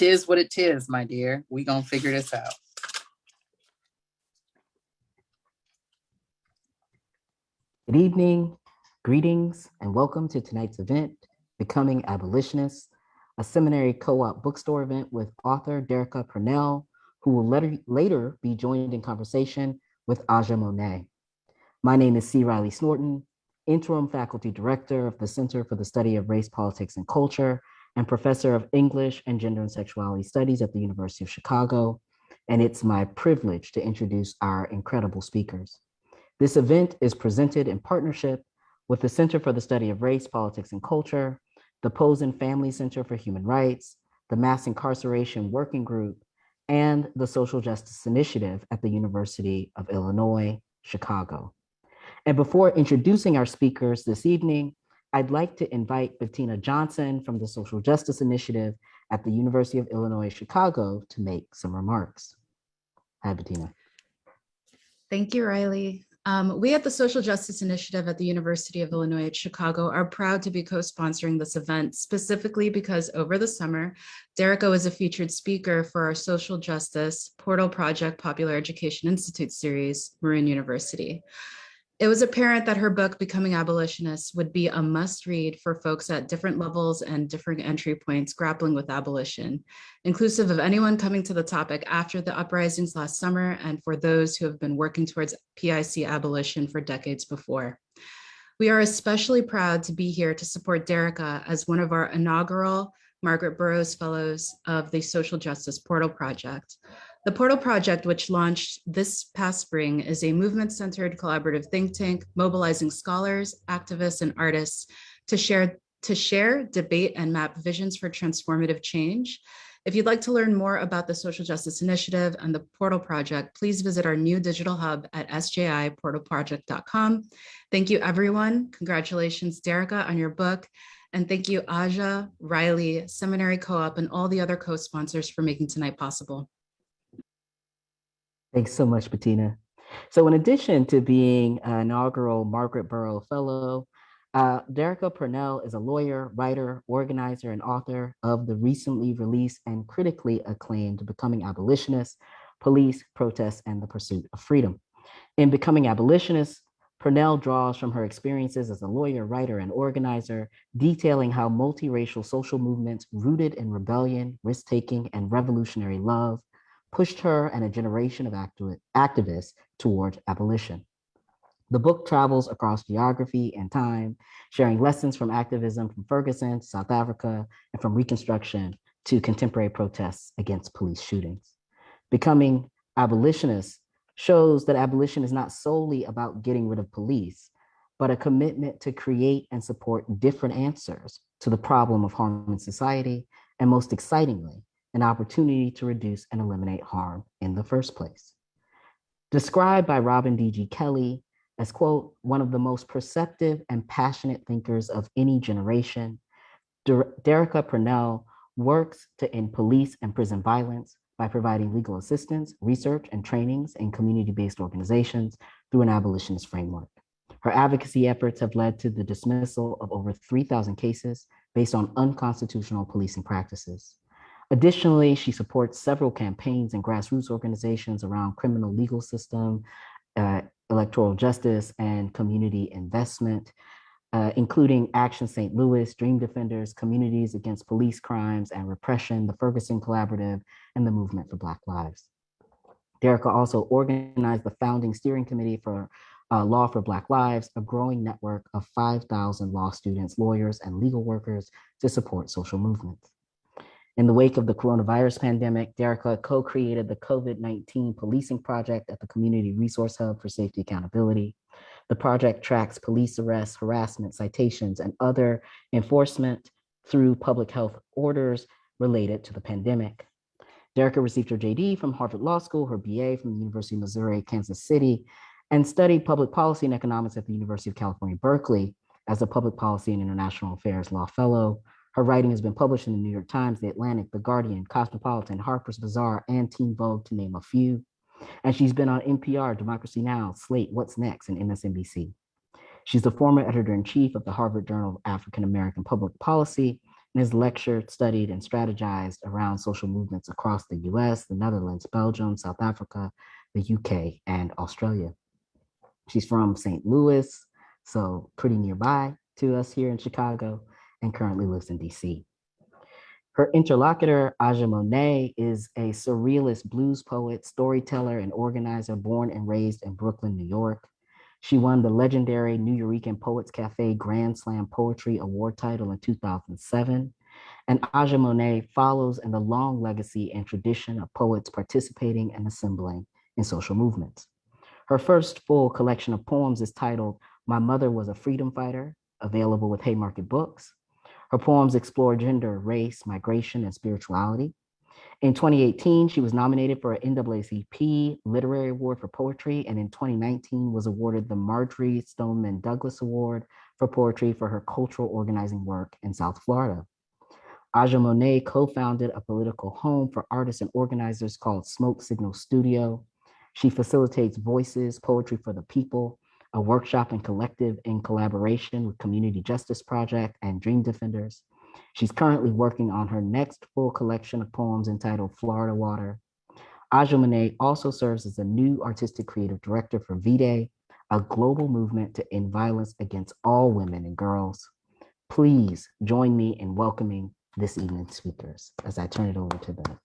tis what it tis, my dear. We gonna figure this out. Good evening, greetings, and welcome to tonight's event, Becoming Abolitionists, a seminary co-op bookstore event with author Derecka Purnell, who will later be joined in conversation with Aja Monet. My name is C. Riley Snorton, interim faculty director of the Center for the Study of Race, Politics, and Culture, and professor of English and Gender and Sexuality Studies at the University of Chicago. And it's my privilege to introduce our incredible speakers. This event is presented in partnership with the Center for the Study of Race, Politics, and Culture, the Posen Family Center for Human Rights, the Mass Incarceration Working Group, and the Social Justice Initiative at the University of Illinois, Chicago. And before introducing our speakers this evening, I'd like to invite Bettina Johnson from the Social Justice Initiative at the University of Illinois, Chicago to make some remarks. Hi, Bettina. Thank you, Riley. We at the Social Justice Initiative at the University of Illinois at Chicago are proud to be co-sponsoring this event, specifically because over the summer, Derecka was a featured speaker for our Social Justice Portal Project Popular Education Institute series, Maroon University. It was apparent that her book, Becoming Abolitionists, would be a must-read for folks at different levels and different entry points grappling with abolition, inclusive of anyone coming to the topic after the uprisings last summer and for those who have been working towards PIC abolition for decades before. We are especially proud to be here to support Derecka as one of our inaugural Margaret Burroughs Fellows of the Social Justice Portal Project. The Portal Project, which launched this past spring, is a movement-centered collaborative think tank mobilizing scholars, activists, and artists to share, debate, and map visions for transformative change. If you'd like to learn more about the Social Justice Initiative and the Portal Project, please visit our new digital hub at sjiportalproject.com. Thank you, everyone. Congratulations, Derecka, on your book. And thank you, Aja, Riley, Seminary Co-op, and all the other co-sponsors for making tonight possible. Thanks so much, Bettina. So in addition to being an inaugural Margaret Burroughs Fellow, Derecka Purnell is a lawyer, writer, organizer, and author of the recently released and critically acclaimed Becoming Abolitionists, Police, Protests, and the Pursuit of Freedom. In Becoming Abolitionists, Purnell draws from her experiences as a lawyer, writer, and organizer, detailing how multiracial social movements rooted in rebellion, risk-taking, and revolutionary love pushed her and a generation of activists toward abolition. The book travels across geography and time, sharing lessons from activism from Ferguson to South Africa and from Reconstruction to contemporary protests against police shootings. Becoming Abolitionists shows that abolition is not solely about getting rid of police, but a commitment to create and support different answers to the problem of harm in society, and most excitingly, an opportunity to reduce and eliminate harm in the first place. Described by Robin D.G. Kelley as, quote, one of the most perceptive and passionate thinkers of any generation, Derecka Purnell works to end police and prison violence by providing legal assistance, research, and trainings in community-based organizations through an abolitionist framework. Her advocacy efforts have led to the dismissal of over 3,000 cases based on unconstitutional policing practices. Additionally, she supports several campaigns and grassroots organizations around criminal legal system, electoral justice, and community investment, including Action St. Louis, Dream Defenders, Communities Against Police Crimes and Repression, the Ferguson Collaborative, and the Movement for Black Lives. Derecka also organized the founding steering committee for Law for Black Lives, a growing network of 5,000 law students, lawyers, and legal workers to support social movements. In the wake of the coronavirus pandemic, Derecka co-created the COVID-19 Policing Project at the Community Resource Hub for Safety Accountability. The project tracks police arrests, harassment, citations, and other enforcement through public health orders related to the pandemic. Derecka received her JD from Harvard Law School, her BA from the University of Missouri, Kansas City, and studied public policy and economics at the University of California, Berkeley as a public policy and international affairs law fellow. Her writing has been published in the New York Times, The Atlantic, The Guardian, Cosmopolitan, Harper's Bazaar, and Teen Vogue, to name a few. And she's been on NPR, Democracy Now!, Slate, What's Next, and MSNBC. She's the former editor-in-chief of the Harvard Journal of African American Public Policy and has lectured, studied, and strategized around social movements across the US, the Netherlands, Belgium, South Africa, the UK, and Australia. She's from St. Louis, so pretty nearby to us here in Chicago, and currently lives in DC. Her interlocutor, Aja Monet, is a surrealist blues poet, storyteller, and organizer born and raised in Brooklyn, New York. She won the legendary New Eurekan Poets Cafe Grand Slam Poetry Award title in 2007. And Aja Monet follows in the long legacy and tradition of poets participating and assembling in social movements. Her first full collection of poems is titled My Mother Was a Freedom Fighter, available with Haymarket Books. Her poems explore gender, race, migration, and spirituality. In 2018, she was nominated for an NAACP Literary Award for Poetry, and in 2019 was awarded the Marjorie Stoneman Douglas Award for Poetry for her cultural organizing work in South Florida. Aja Monet co-founded a political home for artists and organizers called Smoke Signal Studio. She facilitates Voices, Poetry for the People, a workshop and collective in collaboration with Community Justice Project and Dream Defenders. She's currently working on her next full collection of poems entitled Florida Water. Aja Monet also serves as a new artistic creative director for V-Day, a global movement to end violence against all women and girls. Please join me in welcoming this evening's speakers as I turn it over to them.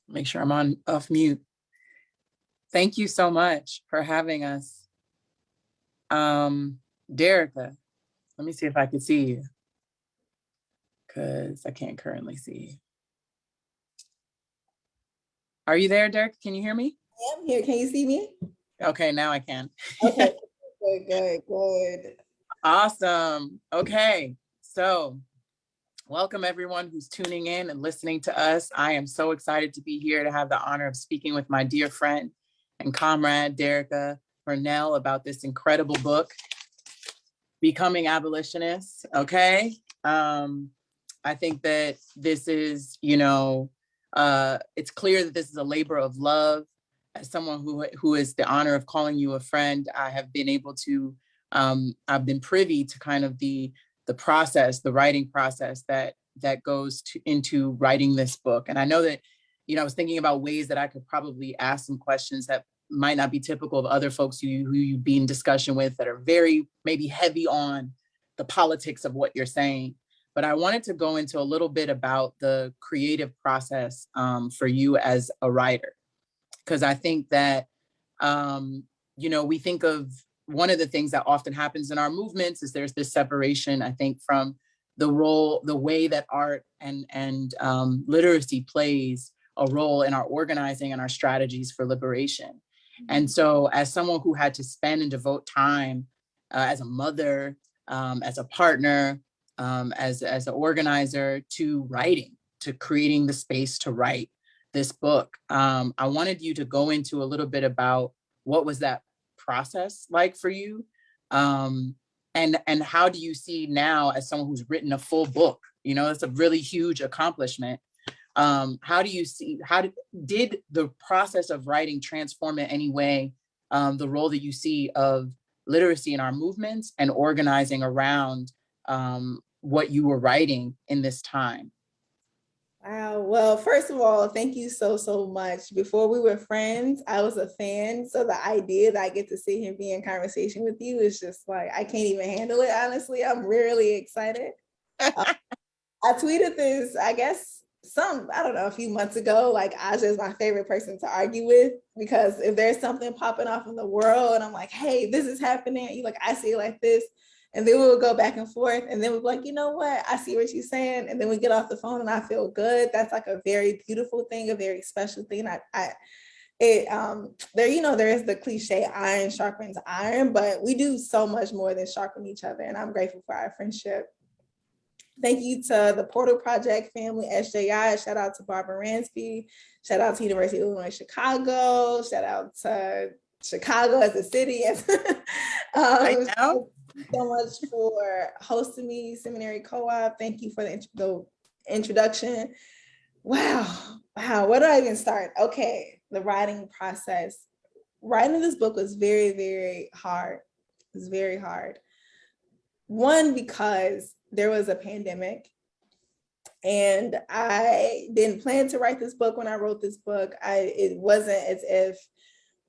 Make sure I'm off mute. Thank you so much for having us. Derecka, let me see if I can see you, because I can't currently see you. Are you there, Derecka? Can you hear me? I am here. Can you see me? Okay, now I can. Okay, good. Awesome. Okay, so welcome everyone who's tuning in and listening to us. I am so excited to be here to have the honor of speaking with my dear friend and comrade, Derecka Purnell, about this incredible book, Becoming Abolitionists, okay? I think that this is, it's clear that this is a labor of love. As someone who is the honor of calling you a friend, I have been able to, I've been privy to kind of the process, the writing process that goes into writing this book. And I know that, I was thinking about ways that I could probably ask some questions that might not be typical of other folks who you'd be in discussion with, that are very maybe heavy on the politics of what you're saying. But I wanted to go into a little bit about the creative process for you as a writer, because I think that, we think of one of the things that often happens in our movements is there's this separation, I think, from the way that art and literacy plays a role in our organizing and our strategies for liberation. And so as someone who had to spend and devote time as a mother, as a partner, as an organizer, to writing, to creating the space to write this book, I wanted you to go into a little bit about what was that process like for you, and how do you see now, as someone who's written a full book, it's a really huge accomplishment. How do you see, did the process of writing transform in any way the role that you see of literacy in our movements and organizing around what you were writing in this time? Wow. Well, first of all, thank you so much. Before we were friends, I was a fan. So the idea that I get to sit here and be in conversation with you is just like, I can't even handle it. Honestly, I'm really excited. I tweeted this, I guess, a few months ago, like Aja is my favorite person to argue with, because if there's something popping off in the world and I'm like, hey, this is happening, you like, I see it like this. And then we would go back and forth, and then we'd be like, you know what? I see what you're saying. And then we get off the phone and I feel good. That's like a very beautiful thing, a very special thing. There is the cliche, iron sharpens iron, but we do so much more than sharpen each other. And I'm grateful for our friendship. Thank you to the Portal Project family, SJI. Shout out to Barbara Ransby. Shout out to University of Illinois, Chicago. Shout out to Chicago as a city. I know. Thank you so much for hosting me, Seminary Co-op. Thank you for the introduction. Wow, where do I even start? Okay, the writing process. Writing this book was very, very hard. It was very hard. One, because there was a pandemic and I didn't plan to write this book when I wrote this book. It wasn't as if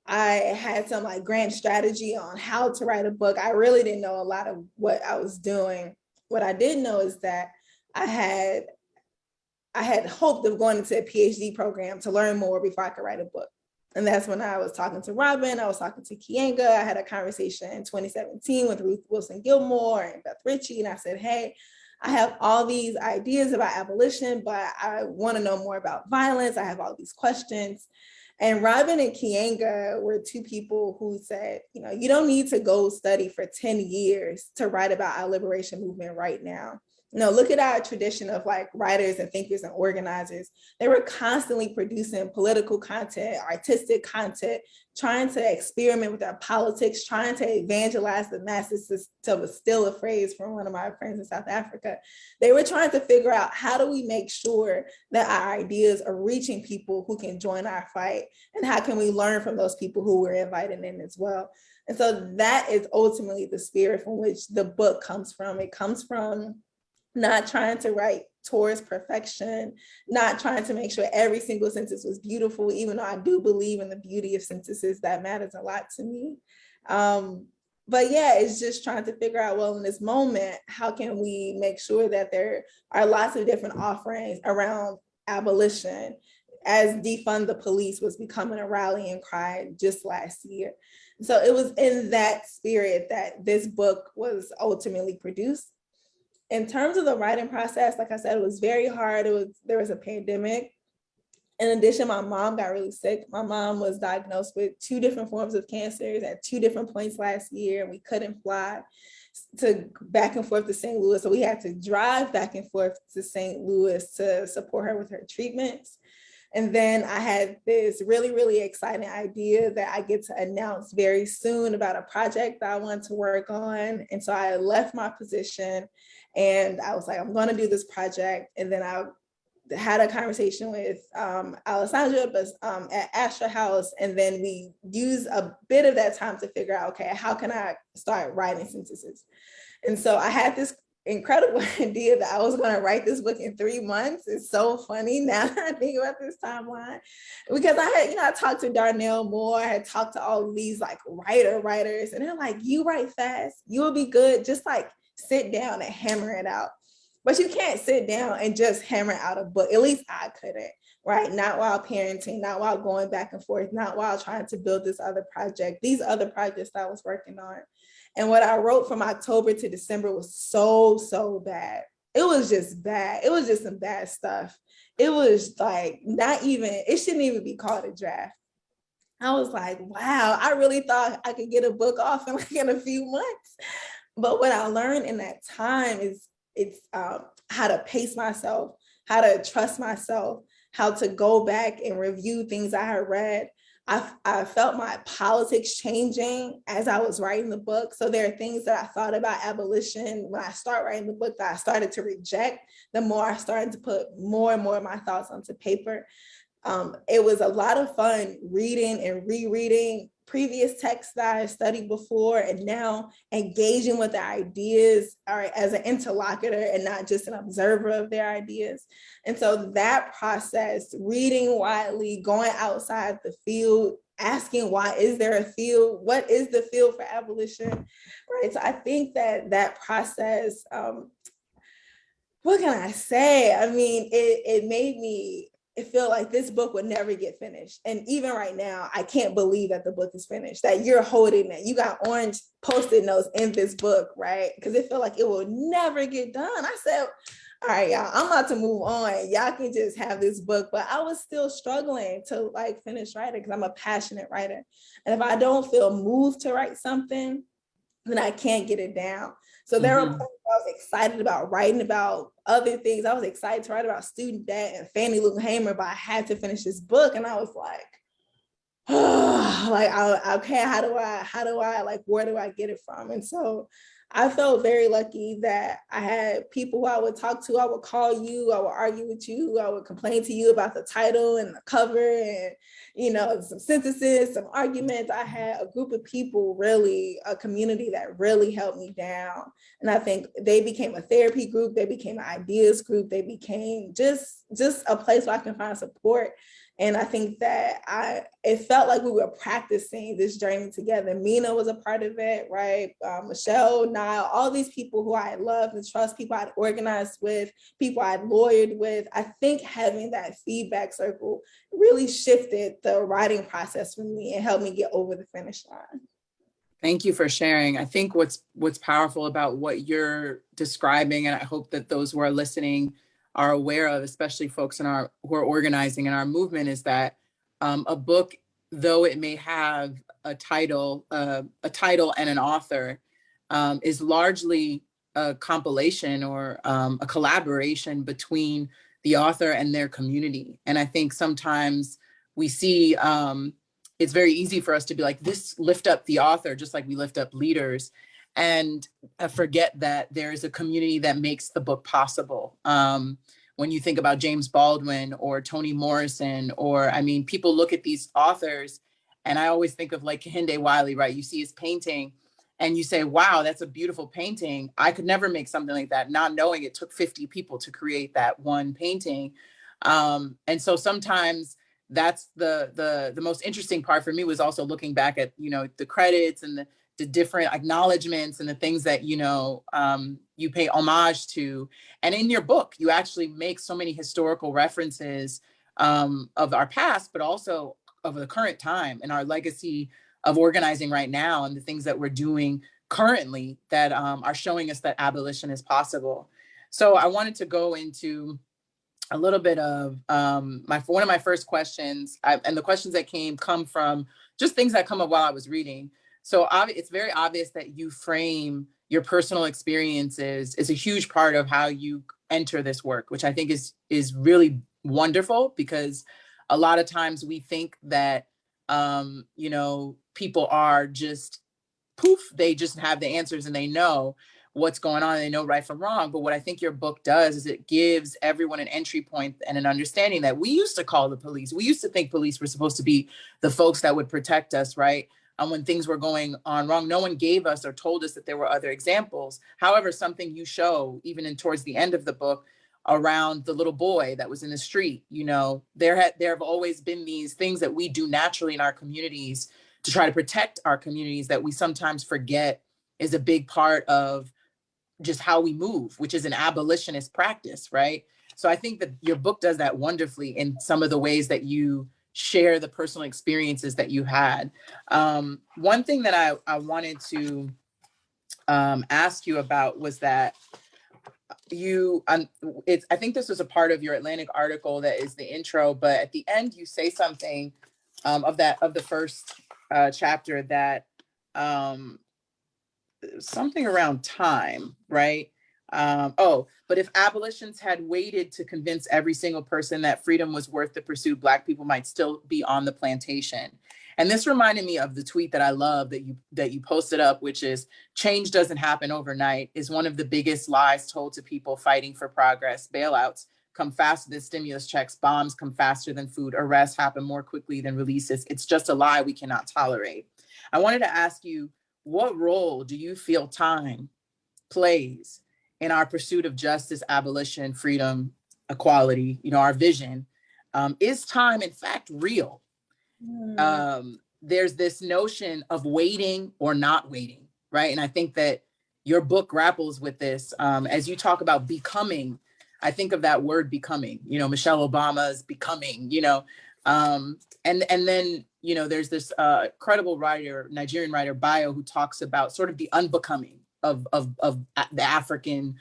I had some like grand strategy on how to write a book. I really didn't know a lot of what I was doing. What I did know is that I had hoped of going into a PhD program to learn more before I could write a book. And that's when I was talking to Robin, I was talking to Kianga. I had a conversation in 2017 with Ruth Wilson Gilmore and Beth Ritchie. And I said, hey, I have all these ideas about abolition, but I want to know more about violence. I have all these questions. And Robin and Kianga were two people who said, you don't need to go study for 10 years to write about our liberation movement right now. Look at our tradition of like writers and thinkers and organizers. They were constantly producing political content, artistic content, trying to experiment with our politics, trying to evangelize the masses, to steal a phrase from one of my friends in South Africa. They were trying to figure out, how do we make sure that our ideas are reaching people who can join our fight? And how can we learn from those people who we're inviting in as well? And so that is ultimately the spirit from which the book comes from. It comes from not trying to write towards perfection, not trying to make sure every single sentence was beautiful, even though I do believe in the beauty of sentences. That matters a lot to me. But yeah, it's just trying to figure out, well, in this moment, how can we make sure that there are lots of different offerings around abolition, as defund the police was becoming a rallying cry just last year. So it was in that spirit that this book was ultimately produced. In terms of the writing process, like I said, it was very hard. There was a pandemic. In addition, my mom got really sick. My mom was diagnosed with 2 different forms of cancers at 2 different points last year, and we couldn't fly back and forth to St. Louis. So we had to drive back and forth to St. Louis to support her with her treatments. And then I had this really, really exciting idea that I get to announce very soon about a project that I want to work on. And so I left my position and I was like, I'm going to do this project. And then I had a conversation with Alessandra at Astra House. And then we used a bit of that time to figure out, okay, how can I start writing sentences? And so I had this incredible idea that I was going to write this book in 3 months. It's so funny now that I think about this timeline, because I talked to Darnell Moore, I had talked to all of these like writers, and they're like, you write fast, you will be good, just like sit down and hammer it out. But you can't sit down and just hammer out a book. At least I couldn't, right? Not while parenting, not while going back and forth, not while trying to build this other project, these other projects that I was working on. And what I wrote from October to December was so bad. It was just bad. It was just some bad stuff. It was like it shouldn't even be called a draft. I was like, wow, I really thought I could get a book off in a few months. But what I learned in that time is how to pace myself, how to trust myself, how to go back and review things I had read. I felt my politics changing as I was writing the book. So there are things that I thought about abolition when I started writing the book that I started to reject, the more I started to put more and more of my thoughts onto paper. It was a lot of fun reading and rereading previous texts that I studied before, and now engaging with the ideas as an interlocutor and not just an observer of their ideas. And so that process, reading widely, going outside the field, asking why is there a field? What is the field for abolition? Right. So I think that process, what can I say? I mean, it made me feel like this book would never get finished. And even right now, I can't believe that the book is finished, that you're holding it. You got orange Post-it notes in this book, right? Because it felt like it will never get done. I said, all right, y'all, I'm about to move on. Y'all can just have this book. But I was still struggling to like finish writing because I'm a passionate writer. And if I don't feel moved to write something, then I can't get it down. So there were points where I was excited about writing about other things. I was excited to write about student debt and Fannie Lou Hamer, but I had to finish this book. And I was like, oh, like, okay, how do I, like, where do I get it from? And so I felt very lucky that I had people who I would talk to. I would call you, I would argue with you, I would complain to you about the title and the cover and, you know, some synthesis, some arguments. I had a group of people, really, a community that really helped me down. And I think they became a therapy group, they became an ideas group, they became just a place where I can find support. And I think that it felt like we were practicing this journey together. Mina was a part of it, right? Michelle, Niall, all these people who I loved and trust, people I'd organized with, people I'd lawyered with. I think having that feedback circle really shifted the writing process for me and helped me get over the finish line. Thank you for sharing. I think what's powerful about what you're describing, and I hope that those who are listening are aware of, especially folks who are organizing in our movement, is that a book, though it may have a title and an author, is largely a compilation or a collaboration between the author and their community. And I think sometimes we see it's very easy for us to be like, this lift up the author, just like we lift up leaders, and forget that there is a community that makes the book possible. When you think about James Baldwin or Toni Morrison, or, I mean, people look at these authors, and I always think of like Kehinde Wiley, right? You see his painting and you say, wow, that's a beautiful painting. I could never make something like that, not knowing it took 50 people to create that one painting. And so sometimes that's the most interesting part for me, was also looking back at, you know, the credits and the different acknowledgements and the things that, you know, you pay homage to. And in your book, you actually make so many historical references of our past, but also of the current time and our legacy of organizing right now, and the things that we're doing currently that are showing us that abolition is possible. So I wanted to go into a little bit of one of my first questions, and the questions that come from just things that come up while I was reading. So it's very obvious that you frame your personal experiences is a huge part of how you enter this work, which I think is really wonderful, because a lot of times we think that you know, people are just poof, they just have the answers and they know what's going on, and they know right from wrong. But what I think your book does is it gives everyone an entry point and an understanding that we used to call the police. We used to think police were supposed to be the folks that would protect us, right? When things were going on wrong, no one gave us or told us that there were other examples. However, something you show, even towards the end of the book, around the little boy that was in the street, you know, there have always been these things that we do naturally in our communities to try to protect our communities that we sometimes forget is a big part of just how we move, which is an abolitionist practice, right? So I think that your book does that wonderfully in some of the ways that you share the personal experiences that you had. One thing that I wanted to ask you about was that I think this was a part of your Atlantic article that is the intro, but at the end you say something of the first chapter that something around time, right? But if abolitions had waited to convince every single person that freedom was worth the pursuit, Black people might still be on the plantation. And this reminded me of the tweet that I love that you posted up, which is, change doesn't happen overnight is one of the biggest lies told to people fighting for progress. Bailouts come faster than stimulus checks, bombs come faster than food, arrests happen more quickly than releases. It's just a lie we cannot tolerate. I wanted to ask you, what role do you feel time plays in our pursuit of justice, abolition, freedom, equality, you know, our vision? Is time in fact real? There's this notion of waiting or not waiting, right? And I think that your book grapples with this. As you talk about becoming, I think of that word becoming, you know, Michelle Obama's becoming, you know, and then, you know, there's this credible writer, Nigerian writer, Bayo, who talks about sort of the unbecoming of the African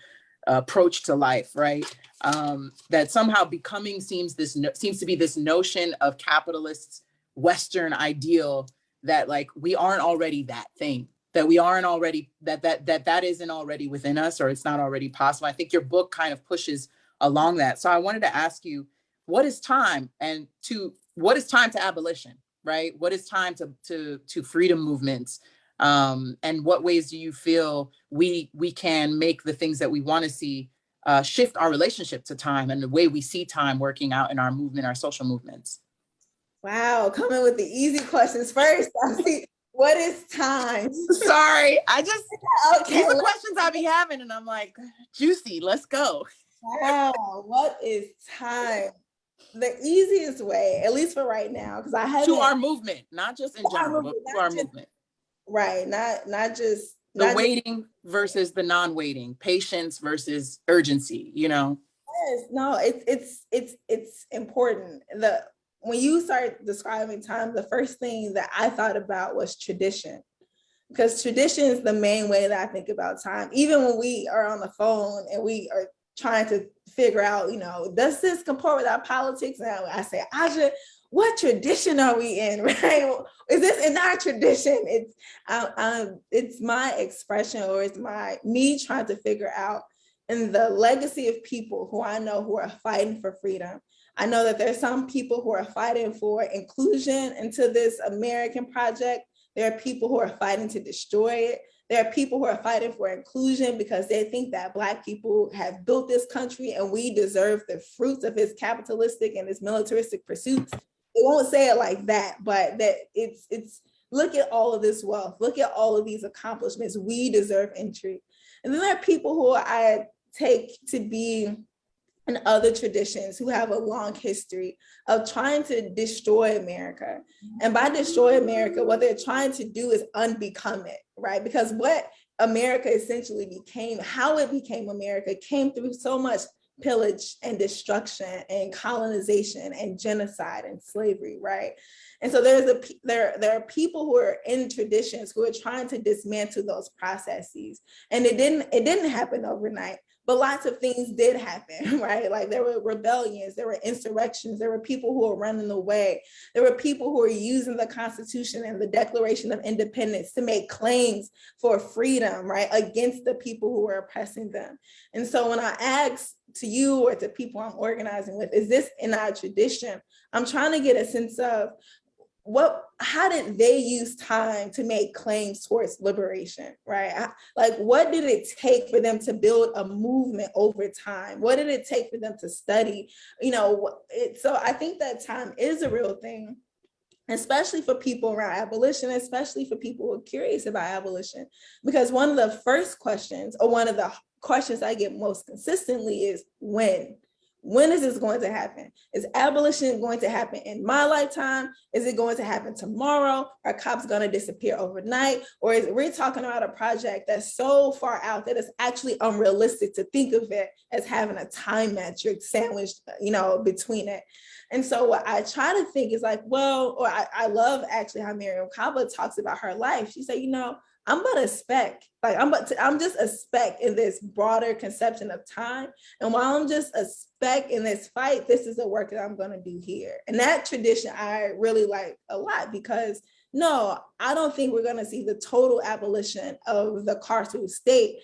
approach to life, right? That somehow becoming seems to be this notion of capitalists' Western ideal that like we aren't already that thing, that we aren't already, that isn't already within us, or it's not already possible. I think your book kind of pushes along that. So I wanted to ask you, what is time to abolition, right? What is time to freedom movements? And what ways do you feel we can make the things that we want to see shift our relationship to time and the way we see time working out in our movement, our social movements? Wow, coming with the easy questions first. I see. What is time? Sorry, Okay. These are questions I be having, and I'm like, juicy, let's go. Wow, what is time? The easiest way, at least for right now, because I haven't. To our movement, not just in general, but to our movement. Right, not just. The waiting versus the non-waiting, patience versus urgency, you know? Yes, no, it's important. When you start describing time, the first thing that I thought about was tradition. Because tradition is the main way that I think about time. Even when we are on the phone and we are trying to figure out, does this comport with our politics? And I say, Aja, what tradition are we in, right? Is this in our tradition? It's my expression, or it's me trying to figure out in the legacy of people who I know who are fighting for freedom. I know that there's some people who are fighting for inclusion into this American project. There are people who are fighting to destroy it. There are people who are fighting for inclusion because they think that Black people have built this country and we deserve the fruits of its capitalistic and its militaristic pursuits. They won't say it like that, but that it's look at all of this wealth, look at all of these accomplishments. We deserve entry. And then there are people who I take to be in other traditions who have a long history of trying to destroy America. And by destroy America, what they're trying to do is unbecome it, right? Because what America essentially became, how it became America, came through so much pillage and destruction and colonization and genocide and slavery, right? And so there are people who are in traditions who are trying to dismantle those processes. And it didn't happen overnight. But lots of things did happen, right? Like there were rebellions, there were insurrections, there were people who were running away. There were people who were using the Constitution and the Declaration of Independence to make claims for freedom, right? Against the people who were oppressing them. And so when I ask to you or to people I'm organizing with, is this in our tradition? I'm trying to get a sense of how did they use time to make claims towards liberation, right? Like, what did it take for them to build a movement over time? What did it take for them to study? So I think that time is a real thing, especially for people around abolition, especially for people who are curious about abolition, because one of the first questions, or one of the questions I get most consistently is when? When is this going to happen? Is abolition going to happen in my lifetime? Is it going to happen tomorrow? Are cops going to disappear overnight? Or is we're talking about a project that's so far out that it's actually unrealistic to think of it as having a time metric sandwiched, between it. And so what I try to think is like, I love actually how Miriam Kaba talks about her life. She said, I'm but a speck. Like I'm just a speck in this broader conception of time. And while I'm just a speck in this fight, this is the work that I'm going to do here. And that tradition I really like a lot, because no, I don't think we're going to see the total abolition of the carceral state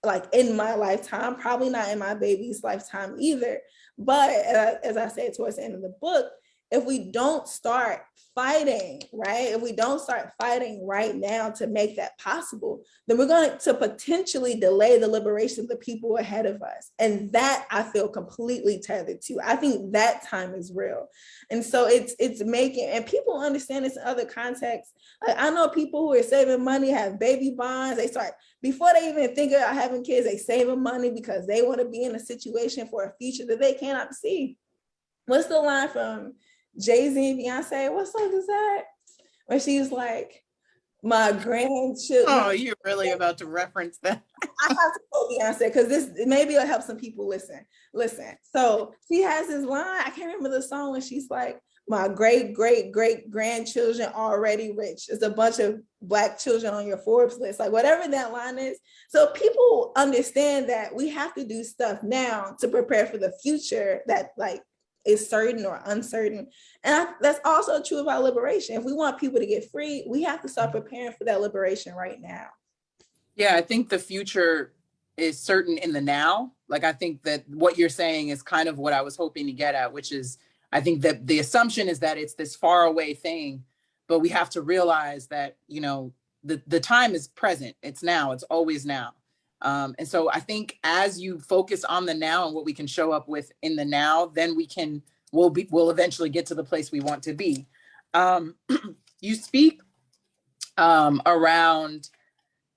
like in my lifetime, probably not in my baby's lifetime either. But as I said towards the end of the book, if we don't start fighting, right? If we don't start fighting right now to make that possible, then we're going to potentially delay the liberation of the people ahead of us. And that I feel completely tethered to. I think that time is real. And so it's making, and people understand this in other contexts. Like I know people who are saving money, have baby bonds. They start, before they even think about having kids, they saving money because they want to be in a situation for a future that they cannot see. What's the line from Jay-Z and Beyonce? What song is that? Where she's like, my grandchildren. Oh, you're really about to reference that. I have to quote Beyonce because maybe it'll help some people listen. So she has this line, I can't remember the song, when she's like, my great grandchildren already rich. It's a bunch of Black children on your Forbes list, like whatever that line is. So people understand that we have to do stuff now to prepare for the future that like is certain or uncertain. And that's also true about liberation. If we want people to get free, we have to start preparing for that liberation right now. Yeah, I think the future is certain in the now. Like, I think that what you're saying is kind of what I was hoping to get at, which is, I think that the assumption is that it's this far away thing, but we have to realize that, the time is present. It's now. It's always now. And so I think as you focus on the now and what we can show up with in the now, then we'll eventually get to the place we want to be. You speak around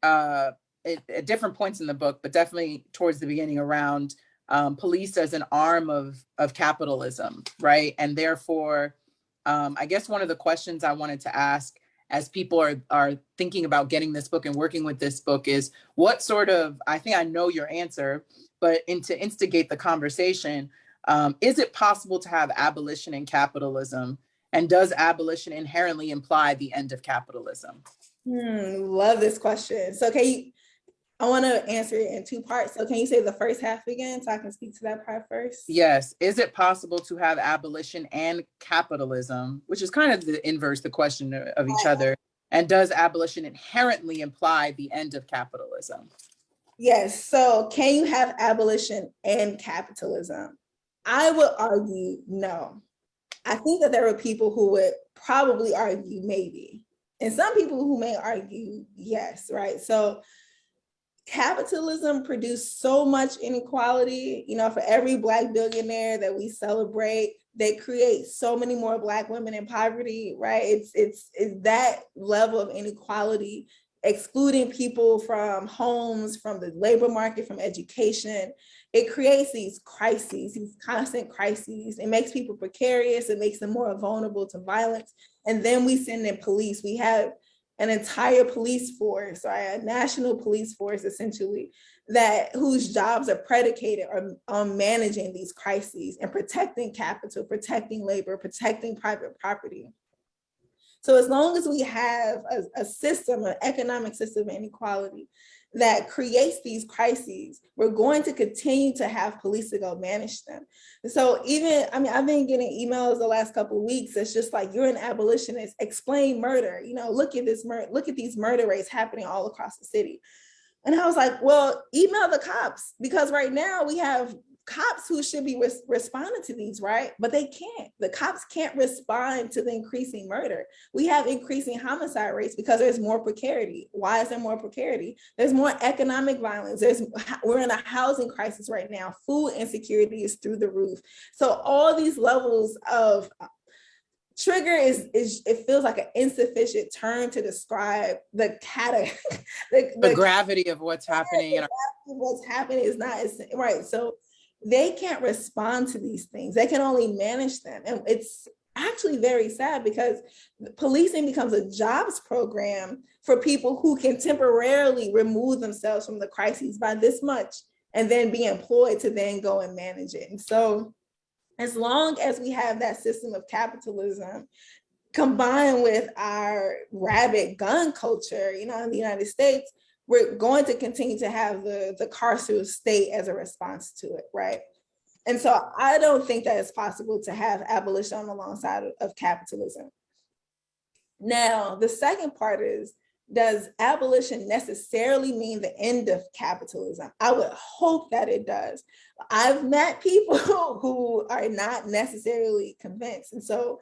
at different points in the book, but definitely towards the beginning, around police as an arm of capitalism, right? And therefore, I guess one of the questions I wanted to ask as people are thinking about getting this book and working with this book is, what sort of, I think I know your answer, but to instigate the conversation, is it possible to have abolition in capitalism? And does abolition inherently imply the end of capitalism? Love this question. So I want to answer it in two parts. So can you say the first half again so I can speak to that part first? Yes. Is it possible to have abolition and capitalism, which is kind of the inverse, the question of each other? And does abolition inherently imply the end of capitalism? Yes. So can you have abolition and capitalism? I would argue no. I think that there are people who would probably argue maybe, and some people who may argue yes, right? So capitalism produced so much inequality. For every Black billionaire that we celebrate, they create so many more Black women in poverty, right? It's that level of inequality, excluding people from homes, from the labor market, from education. It creates these crises, these constant crises. It makes people precarious. It makes them more vulnerable to violence. And then we send in police. We have an entire police force, or a national police force, essentially, whose jobs are predicated on managing these crises and protecting capital, protecting labor, protecting private property. So as long as we have a system, an economic system of inequality that creates these crises, we're going to continue to have police to go manage them. So I've been getting emails the last couple of weeks. It's just like, you're an abolitionist, explain murder. Look at these murder rates happening all across the city. And I was like, well, email the cops, because right now we have cops who should be responding to these, right? But they can't. The cops can't respond to the increasing murder. We have increasing homicide rates because there's more precarity. Why is there more precarity? There's more economic violence. We're in a housing crisis right now. Food insecurity is through the roof. So all these levels of trigger it feels like an insufficient term to describe the gravity of what's happening. What's happening is not right. So they can't respond to these things. They can only manage them. And it's actually very sad, because policing becomes a jobs program for people who can temporarily remove themselves from the crises by this much and then be employed to then go and manage it. And so as long as we have that system of capitalism combined with our rabid gun culture, in the United States, we're going to continue to have the carceral state as a response to it, right? And so I don't think that it's possible to have abolition on the long side of capitalism. Now, the second part is, does abolition necessarily mean the end of capitalism? I would hope that it does. I've met people who are not necessarily convinced. And so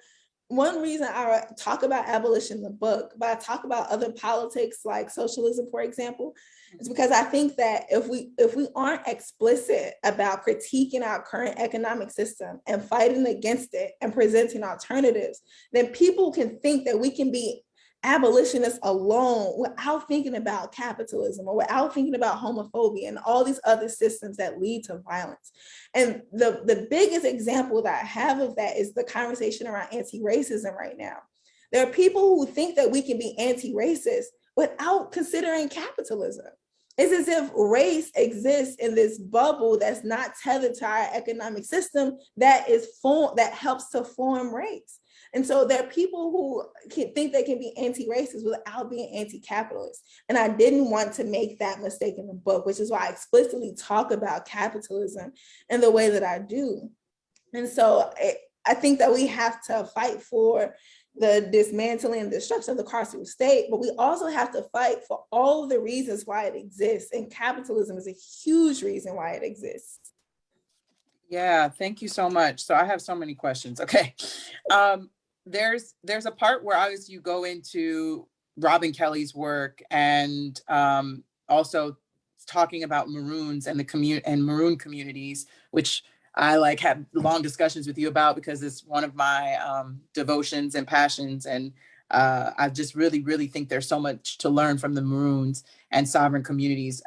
one reason I talk about abolition in the book, but I talk about other politics like socialism, for example, is because I think that if we aren't explicit about critiquing our current economic system and fighting against it and presenting alternatives, then people can think that we can be abolitionists alone without thinking about capitalism or without thinking about homophobia and all these other systems that lead to violence. And the biggest example that I have of that is the conversation around anti-racism right now. There are people who think that we can be anti-racist without considering capitalism. It's as if race exists in this bubble that's not tethered to our economic system that helps to form race. And so there are people who think they can be anti-racist without being anti-capitalist. And I didn't want to make that mistake in the book, which is why I explicitly talk about capitalism in the way that I do. And so I think that we have to fight for the dismantling and destruction of the carceral state, but we also have to fight for all of the reasons why it exists. And capitalism is a huge reason why it exists. Yeah, thank you so much. So I have so many questions. Okay. There's a part where you go into Robin Kelly's work, and also talking about Maroons and the Maroon communities, which I like have long discussions with you about because it's one of my devotions and passions. And I just really, really think there's so much to learn from the Maroons and sovereign communities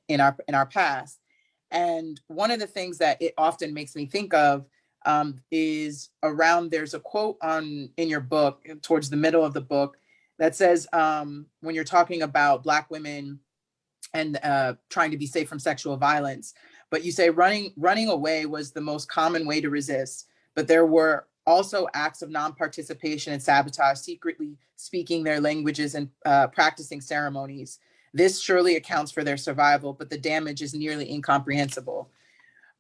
in our past. And one of the things that it often makes me think of is around, there's a quote in your book towards the middle of the book that says, when you're talking about Black women and trying to be safe from sexual violence, but you say running away was the most common way to resist, but there were also acts of non-participation and sabotage, secretly speaking their languages and practicing ceremonies. This surely accounts for their survival, but the damage is nearly incomprehensible.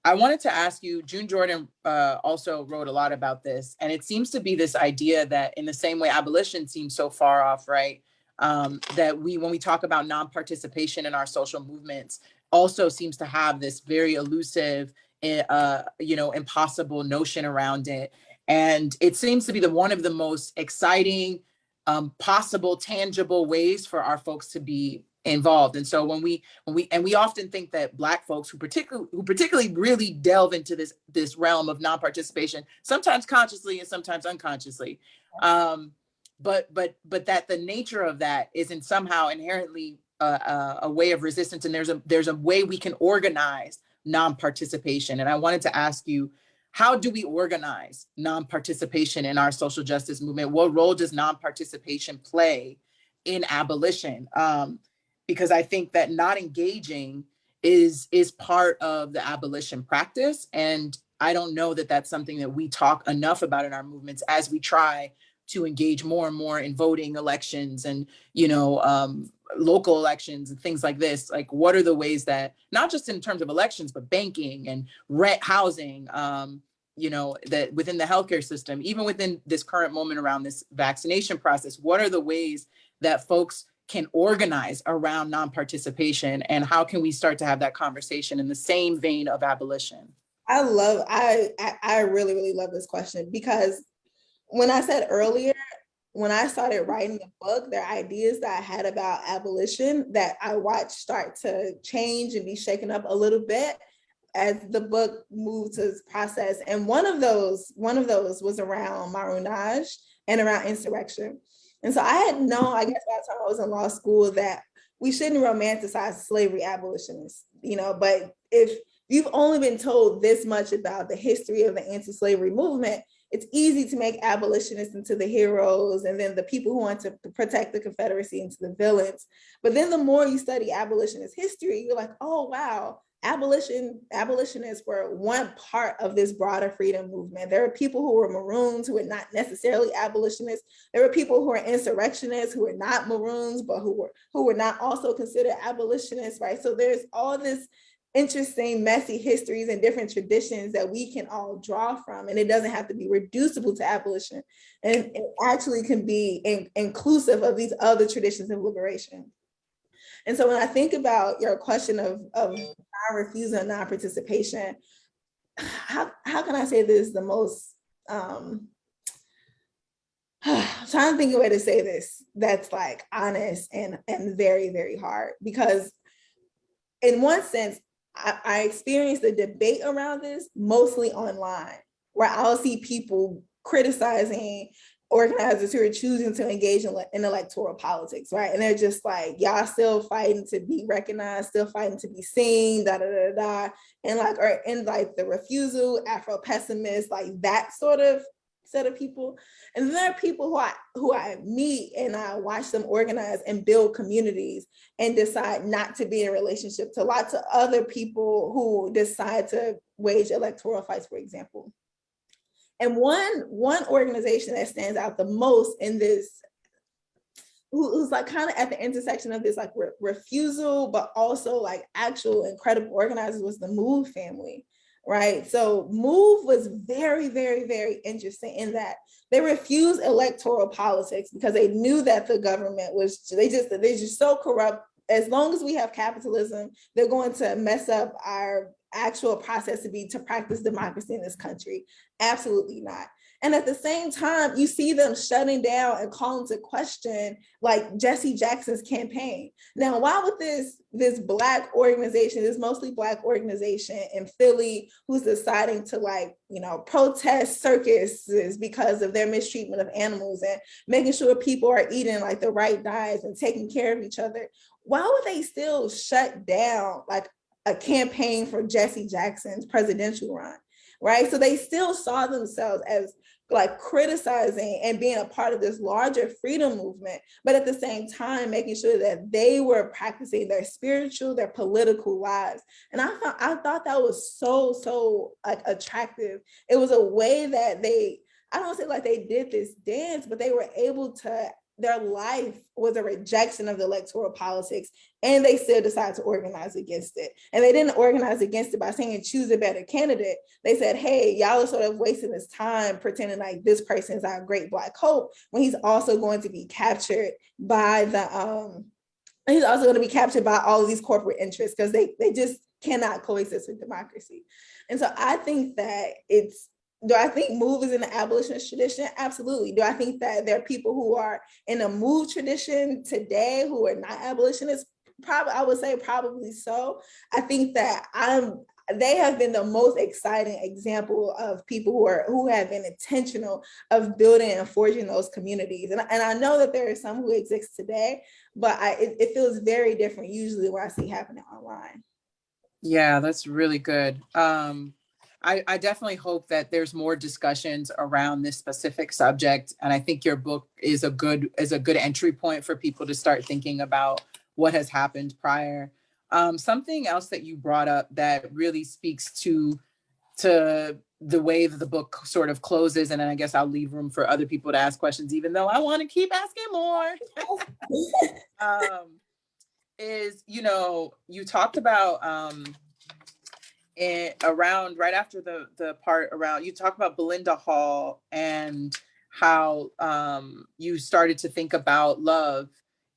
I wanted to ask you, June Jordan also wrote a lot about this, and it seems to be this idea that in the same way abolition seems so far off, right? That when we talk about non-participation in our social movements, also seems to have this very elusive, impossible notion around it. And it seems to be one of the most exciting, possible, tangible ways for our folks to be involved. And so when we often think that Black folks who particularly really delve into this realm of non-participation, sometimes consciously and sometimes unconsciously, but that the nature of that isn't somehow inherently a way of resistance, and there's a way we can organize non-participation. And I wanted to ask you, how do we organize non-participation in our social justice movement? What role does non-participation play in abolition? Because I think that not engaging is part of the abolition practice. And I don't know that that's something that we talk enough about in our movements as we try to engage more and more in voting, elections, and, local elections and things like this. Like, what are the ways that, not just in terms of elections, but banking and rent, housing, that within the healthcare system, even within this current moment around this vaccination process, what are the ways that folks can organize around non-participation, and how can we start to have that conversation in the same vein of abolition? I really, really love this question, because when I said earlier, when I started writing the book, there are ideas that I had about abolition that I watched start to change and be shaken up a little bit as the book moved to this process. And one of those was around Maroonage and around insurrection. And so I had known, I guess by the time I was in law school, that we shouldn't romanticize slavery abolitionists, but if you've only been told this much about the history of the anti-slavery movement, it's easy to make abolitionists into the heroes, and then the people who want to protect the Confederacy into the villains. But then the more you study abolitionist history, you're like, oh, wow, abolitionists were one part of this broader freedom movement. There were people who were Maroons who were not necessarily abolitionists. There were people who were insurrectionists who were not Maroons, but who were not also considered abolitionists, right? So there's all this interesting, messy histories and different traditions that we can all draw from, and it doesn't have to be reducible to abolition, and it actually can be inclusive of these other traditions of liberation. And so when I think about your question of non-refusal and non-participation, how can I say this the most, I'm trying to think of a way to say this that's like honest and very, very hard, because in one sense, I experienced the debate around this mostly online, where I'll see people criticizing organizers who are choosing to engage in electoral politics, right? And they're just like, y'all still fighting to be recognized, still fighting to be seen, da da da da, and like the Refusal, Afro pessimists, like that sort of set of people. And then there are people who I meet and I watch them organize and build communities and decide not to be in a relationship to lots of other people who decide to wage electoral fights, for example. And one organization that stands out the most in this, who's like kind of at the intersection of this like refusal, but also like actual incredible organizers, was the Move family. Right. So Move was very, very, very interesting in that they refused electoral politics because they knew that the government was, they're just so corrupt. As long as we have capitalism, they're going to mess up our actual process to practice democracy in this country. Absolutely not. And at the same time, you see them shutting down and calling to question like Jesse Jackson's campaign. Now, why would this Black organization, this mostly Black organization in Philly, who's deciding to like, you know, protest circuses because of their mistreatment of animals and making sure people are eating like the right diets and taking care of each other, why would they still shut down like a campaign for Jesse Jackson's presidential run, right? So they still saw themselves as like criticizing and being a part of this larger freedom movement, but at the same time, making sure that they were practicing their spiritual, their political lives. And I thought that was so like attractive. It was a way that I don't say like they did this dance, but they were able to, their life was a rejection of the electoral politics, and they still decided to organize against it. And they didn't organize against it by saying choose a better candidate. They said, hey, y'all are sort of wasting this time pretending like this person is our great Black hope when he's also going to be captured by he's also going to be captured by all of these corporate interests because they just cannot coexist with democracy. And so I think that do I think MOVE is in the abolitionist tradition? Absolutely. Do I think that there are people who are in the MOVE tradition today who are not abolitionists? Probably, I would say probably so. I think that they have been the most exciting example of people who have been intentional of building and forging those communities. And I know that there are some who exist today, but it feels very different usually what I see happening online. Yeah, that's really good. I definitely hope that there's more discussions around this specific subject. And I think your book is a good entry point for people to start thinking about what has happened prior. Something else that you brought up that really speaks to the way that the book sort of closes, and then I guess I'll leave room for other people to ask questions, even though I want to keep asking more, is, you know, you talked about around right after the part around, you talk about Belinda Hall and how you started to think about love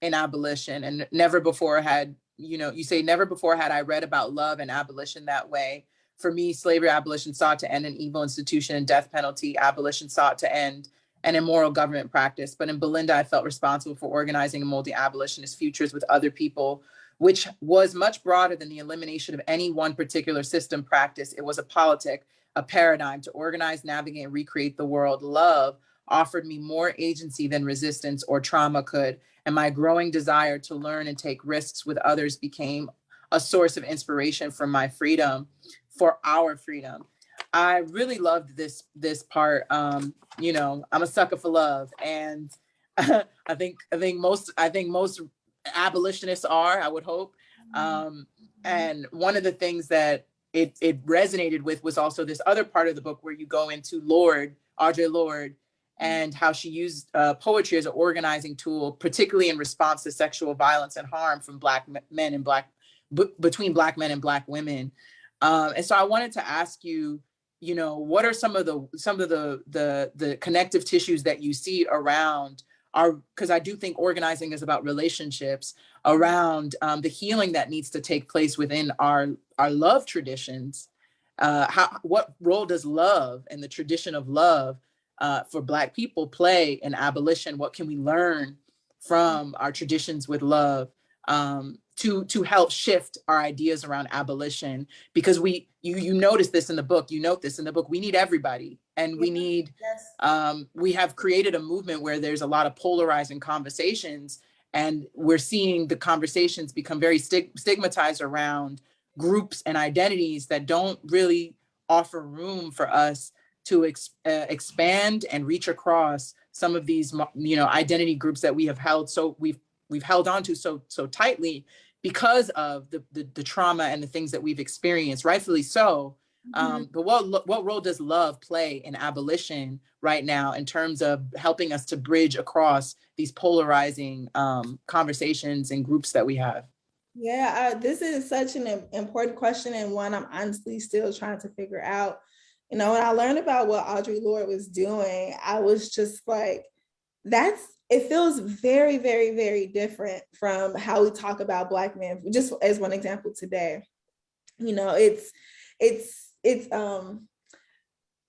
in abolition, and never before had, you know, you say never before had I read about love and abolition that way. For me, slavery abolition sought to end an evil institution and death penalty. Abolition sought to end an immoral government practice. But in Belinda, I felt responsible for organizing and molding abolitionist futures with other people, which was much broader than the elimination of any one particular system practice. It was a politic, a paradigm to organize, navigate, and recreate the world. Love offered me more agency than resistance or trauma could, and my growing desire to learn and take risks with others became a source of inspiration for my freedom, for our freedom. I really loved this part. You know, I'm a sucker for love, and I think most abolitionists are, I would hope. And one of the things that it resonated with was also this other part of the book where you go into Audre Lorde, and how she used poetry as an organizing tool, particularly in response to sexual violence and harm from Black men and between Black men and Black women. And so I wanted to ask you, you know, what are some of the connective tissues that you see around because I do think organizing is about relationships, around the healing that needs to take place within our love traditions. What role does love and the tradition of love for Black people play in abolition? What can we learn from our traditions with love to help shift our ideas around abolition? Because you notice this in the book, we need everybody, and we need, we have created a movement where there's a lot of polarizing conversations, and we're seeing the conversations become very stigmatized around groups and identities that don't really offer room for us to expand and reach across some of these, you know, identity groups that we have held we've held on to so tightly because of the trauma and the things that we've experienced, rightfully so. But what role does love play in abolition right now in terms of helping us to bridge across these polarizing conversations and groups that we have? Yeah, this is such an important question, and one I'm honestly still trying to figure out. You know, when I learned about what Audre Lorde was doing, I was just like, it feels very, very, very different from how we talk about Black men, just as one example today. You know, it's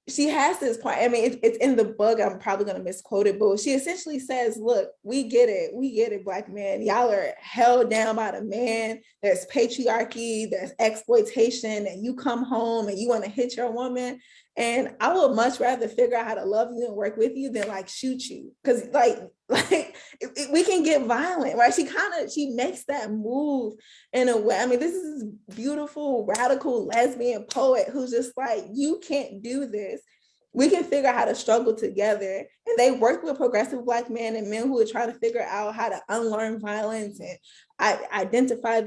she has this point. I mean, it's in the book. I'm probably going to misquote it, but she essentially says, look, we get it. We get it, Black men. Y'all are held down by the man. There's patriarchy, there's exploitation, and you come home and you want to hit your woman. And I would much rather figure out how to love you and work with you than like shoot you. Because we can get violent, right? She makes that move in a way. I mean, this is this beautiful, radical lesbian poet who's just like, you can't do this. We can figure out how to struggle together. And they work with progressive Black men and men who are trying to figure out how to unlearn violence and identify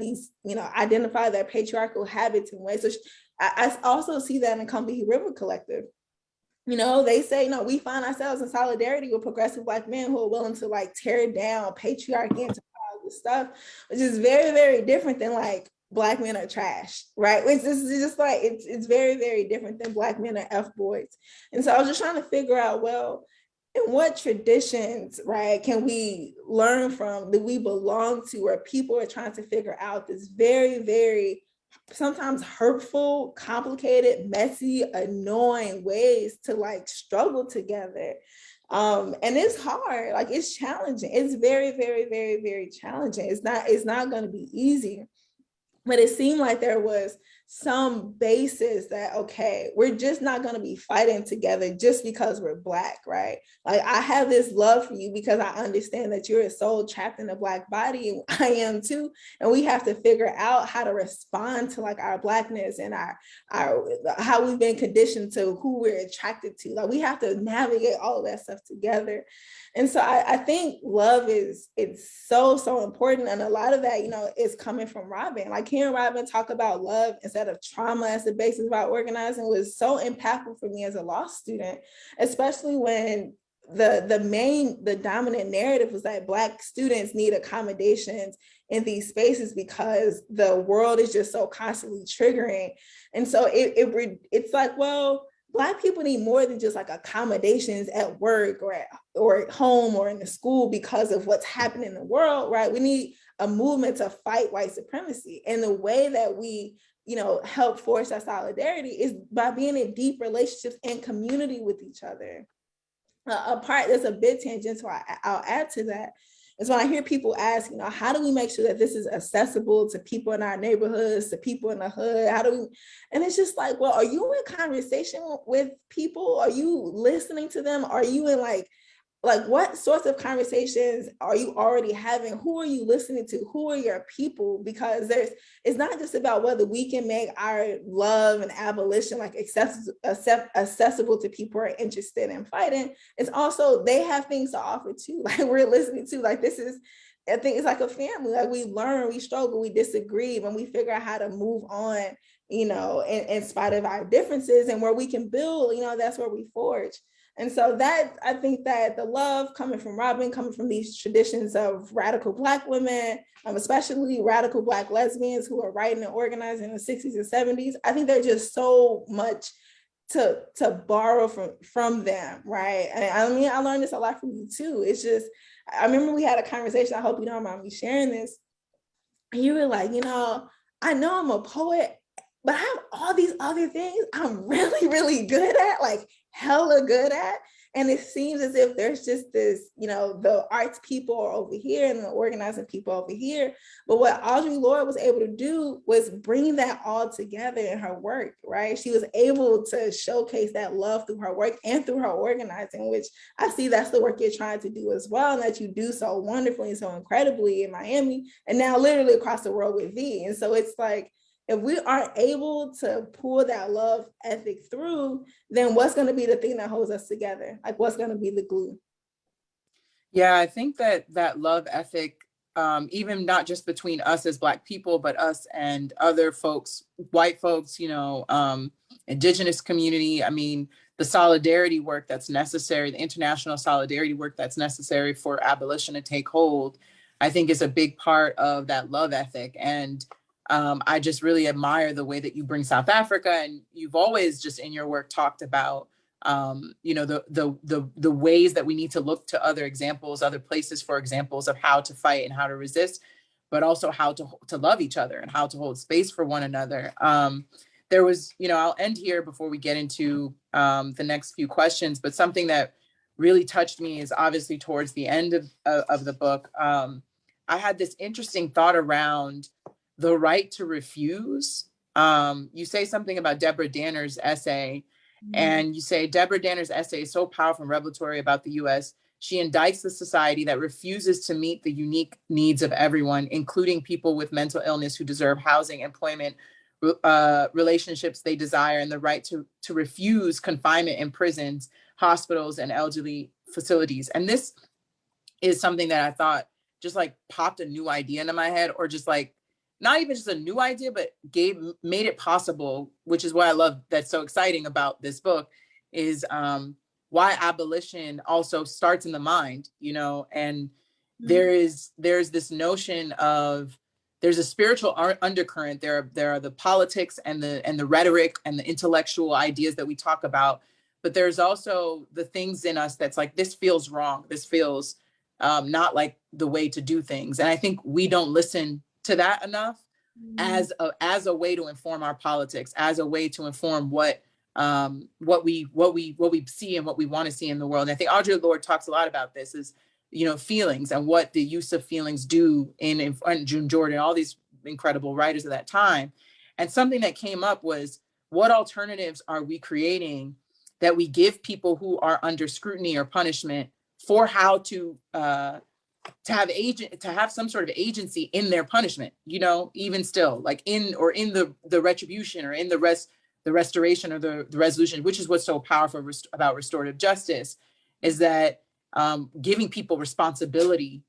their patriarchal habits and ways. So I also see that in Combahee River Collective. They say, no, we find ourselves in solidarity with progressive Black men who are willing to like tear down patriarchy and all this stuff, which is very, very different than like Black men are trash, right? Which is just like, it's very, very different than Black men are F-boys. And so I was just trying to figure out, well, in what traditions, right, can we learn from, that we belong to, where people are trying to figure out this very, very sometimes hurtful, complicated, messy, annoying ways to like struggle together. And it's hard, like it's challenging. It's very, very, very, very challenging. It's not going to be easy. But it seemed like there was some basis that, okay, we're just not going to be fighting together just because we're Black, right? Like I have this love for you because I understand that you're a soul trapped in a Black body, and I am too. And we have to figure out how to respond to like our Blackness and our how we've been conditioned to who we're attracted to. Like we have to navigate all of that stuff together. And so I think love it's so important. And a lot of that, is coming from Robin. Like hearing Robin talk about love instead of trauma as the basis of our organizing was so impactful for me as a law student, especially when the dominant narrative was that Black students need accommodations in these spaces because the world is just so constantly triggering. And so it's like, well, Black people need more than just like accommodations at work or at home or in the school because of what's happening in the world, right? We need a movement to fight white supremacy. And the way that we, help force that solidarity is by being in deep relationships and community with each other. A part that's a bit tangential, I'll add to that, is when I hear people ask, how do we make sure that this is accessible to people in our neighborhoods, to people in the hood? And it's just like, well, are you in conversation with people? Are you listening to them? Are you in like what sorts of conversations are you already having? Who are you listening to? Who are your people? Because it's not just about whether we can make our love and abolition like accessible to people who are interested in fighting. It's also, they have things to offer too. Like we're listening to, like I think it's like a family. Like we learn, we struggle, we disagree, when we figure out how to move on, in spite of our differences, and where we can build, that's where we forge. And so I think that the love coming from Robin, coming from these traditions of radical Black women, especially radical Black lesbians who are writing and organizing in the 60s and 70s, I think there's just so much to borrow from them, right? And I mean, I learned this a lot from you too. It's just, I remember we had a conversation, I hope you don't mind me sharing this. And you were like, I know I'm a poet, but I have all these other things I'm really, really good at, like hella good at. And it seems as if there's just this, the arts people are over here and the organizing people over here. But what Audre Lorde was able to do was bring that all together in her work, right? She was able to showcase that love through her work and through her organizing, which I see that's the work you're trying to do as well, and that you do so wonderfully and so incredibly in Miami, and now literally across the world with V. And so it's like, if we aren't able to pull that love ethic through, then what's going to be the thing that holds us together? Like what's going to be the glue? Yeah, I think that love ethic, even not just between us as Black people, but us and other folks, white folks, indigenous community. I mean, the solidarity work that's necessary, the international solidarity work that's necessary for abolition to take hold, I think is a big part of that love ethic. And I just really admire the way that you bring South Africa, and you've always just in your work talked about, the ways that we need to look to other examples, other places for examples of how to fight and how to resist, but also how to love each other and how to hold space for one another. there was, I'll end here before we get into the next few questions, but something that really touched me is obviously towards the end of the book. I had this interesting thought around the right to refuse. You say something about Deborah Danner's essay, and you say Deborah Danner's essay is so powerful and revelatory about the US. She indicts the society that refuses to meet the unique needs of everyone, including people with mental illness who deserve housing, employment, relationships they desire, and the right to refuse confinement in prisons, hospitals, and elderly facilities. And this is something that I thought just like popped a new idea into my head, or just like, not even just a new idea, but made it possible, which is what I love that's so exciting about this book, is why abolition also starts in the mind, and there's this notion of, there's a spiritual undercurrent. There are the politics and the rhetoric and the intellectual ideas that we talk about, but there's also the things in us that's like, this feels wrong. This feels not like the way to do things. And I think we don't listen to that enough as a way to inform our politics, as a way to inform what we see and what we want to see in the world. And I think Audre Lorde talks a lot about this, is feelings and what the use of feelings do in June Jordan, all these incredible writers of that time. And something that came up was, what alternatives are we creating that we give people who are under scrutiny or punishment for how to have some sort of agency in their punishment, even still, like in the retribution, or in the restoration, or the resolution, which is what's so powerful about restorative justice, is that giving people responsibility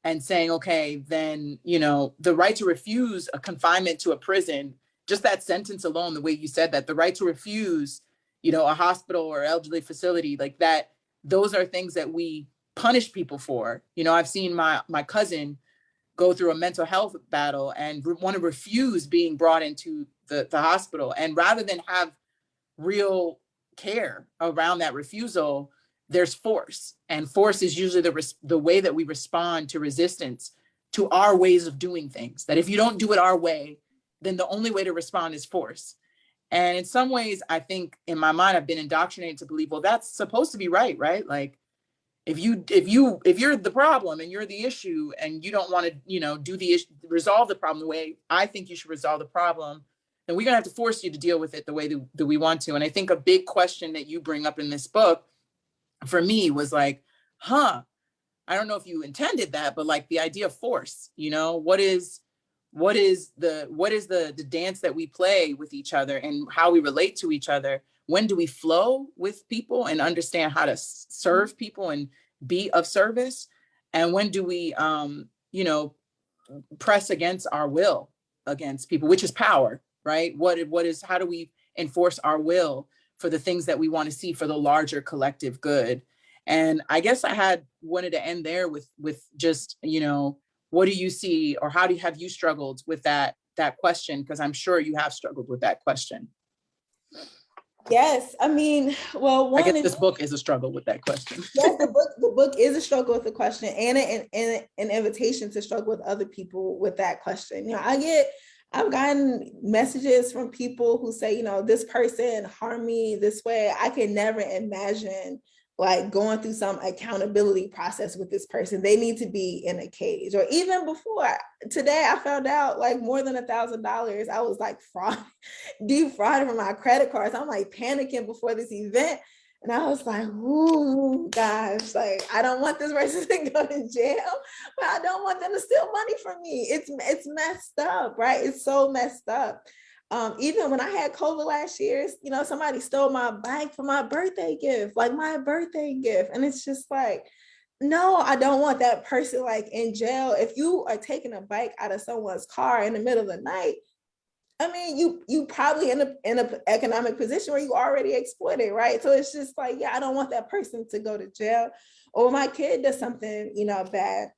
and saying, okay, then, the right to refuse a confinement to a prison, just that sentence alone, the way you said that, the right to refuse, a hospital or elderly facility, like that, those are things that we punish people for. I've seen my cousin go through a mental health battle and want to refuse being brought into the hospital. And rather than have real care around that refusal, there's force. And force is usually the way that we respond to resistance to our ways of doing things. That if you don't do it our way, then the only way to respond is force. And in some ways, I think in my mind, I've been indoctrinated to believe, well, that's supposed to be right? Like, if you're the problem and you're the issue, and you don't want to, resolve the problem the way I think you should resolve the problem, then we're gonna have to force you to deal with it the way that we want to. And I think a big question that you bring up in this book, for me, was like, I don't know if you intended that, but like the idea of force, what is the dance that we play with each other and how we relate to each other? When do we flow with people and understand how to serve people and be of service? And when do we, press against our will against people, which is power, right? How do we enforce our will for the things that we want to see for the larger collective good? And I guess I wanted to end there with just, what do you see, or have you struggled with that question? Because I'm sure you have struggled with that question. Yes, I mean, well, I guess this book is a struggle with that question. Yes, the book is a struggle with the question, and an invitation to struggle with other people with that question. I've gotten messages from people who say, this person harmed me this way. I can never imagine like going through some accountability process with this person. They need to be in a cage. Or even before today, I found out like more than $1,000. I was like defrauded from my credit cards. I'm like panicking before this event. And I was like, ooh, gosh, like, I don't want this person to go to jail, but I don't want them to steal money from me. It's messed up, right? It's so messed up. Even when I had COVID last year, somebody stole my bike for my birthday gift, like my birthday gift. And it's just like, no, I don't want that person like in jail. If you are taking a bike out of someone's car in the middle of the night, I mean, you probably in an economic position where you already exploited, right? So it's just like, yeah, I don't want that person to go to jail. Or my kid does something, bad.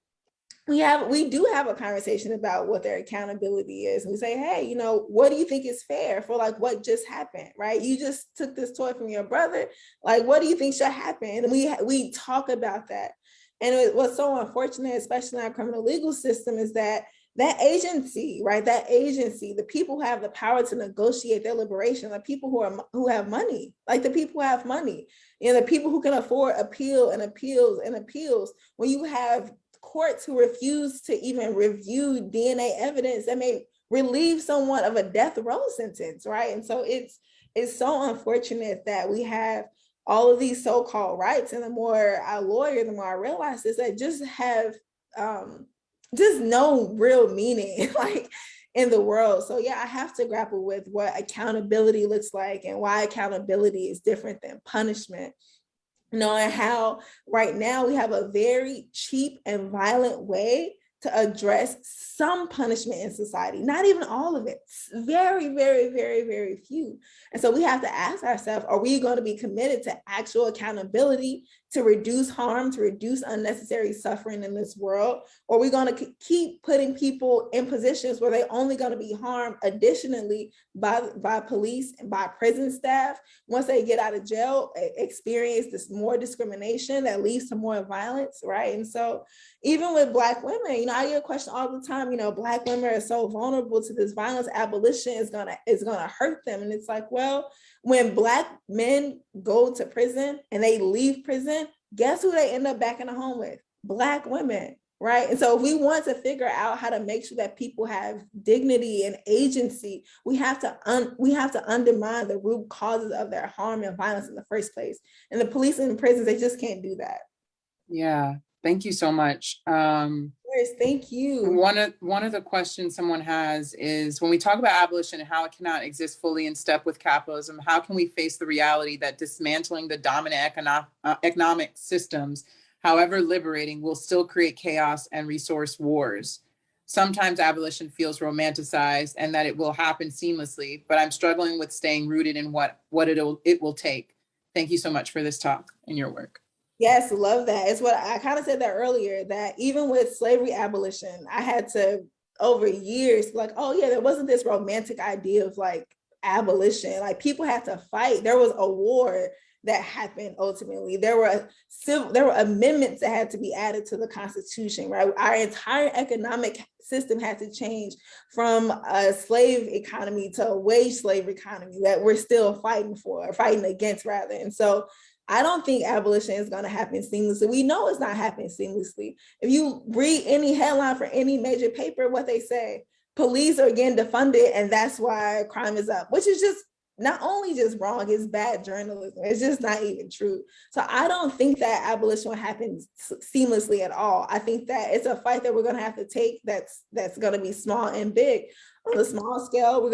We do have a conversation about what their accountability is. And we say, hey, what do you think is fair for like what just happened, right? You just took this toy from your brother. Like, what do you think should happen? And we talk about that. And what's so unfortunate, especially in our criminal legal system, is that that agency, right? That agency, the people who have the power to negotiate their liberation, the people who have money, like the people who have money, the people who can afford appeals. When you have courts who refuse to even review DNA evidence that may relieve someone of a death row sentence, right? And so it's so unfortunate that we have all of these so-called rights, and the more I lawyer, the more I realize is that just have just no real meaning like in the world. So yeah, I have to grapple with what accountability looks like and why accountability is different than punishment. Knowing how right now we have a very cheap and violent way to address some punishment in society, not even all of it, very, very, very, very few. And so we have to ask ourselves, are we going to be committed to actual accountability to reduce harm, to reduce unnecessary suffering in this world? Or are we going to keep putting people in positions where they're only going to be harmed additionally by police and by prison staff once they get out of jail, experience this more discrimination that leads to more violence, right? And so even with Black women, I get a question all the time, Black women are so vulnerable to this violence, abolition is gonna hurt them. And it's like, well, when Black men go to prison and they leave prison, guess who they end up back in the home with? Black women, right? And so if we want to figure out how to make sure that people have dignity and agency, we have to undermine the root causes of their harm and violence in the first place. And the police and the prisons, they just can't do that. Yeah, thank you so much. Yes, thank you. One of the questions someone has is, when we talk about abolition and how it cannot exist fully in step with capitalism, how can we face the reality that dismantling the dominant economic systems, however liberating, will still create chaos and resource wars? Sometimes abolition feels romanticized and that it will happen seamlessly, but I'm struggling with staying rooted in what it will take. Thank you so much for this talk and your work. Yes, love that. It's what I kind of said that earlier, that even with slavery abolition, I had to, over years, like, oh yeah, there wasn't this romantic idea of like abolition. Like people had to fight. There was a war that happened ultimately. There were amendments that had to be added to the Constitution, right? Our entire economic system had to change from a slave economy to a wage slave economy that we're still fighting against rather. And so I don't think abolition is going to happen seamlessly. We know it's not happening seamlessly. If you read any headline for any major paper, what they say, police are getting defunded and that's why crime is up, which is just not only just wrong, it's bad journalism. It's just not even true. So I don't think that abolition will happen seamlessly at all. I think that it's a fight that we're going to have to take that's going to be small and big. On the small scale, we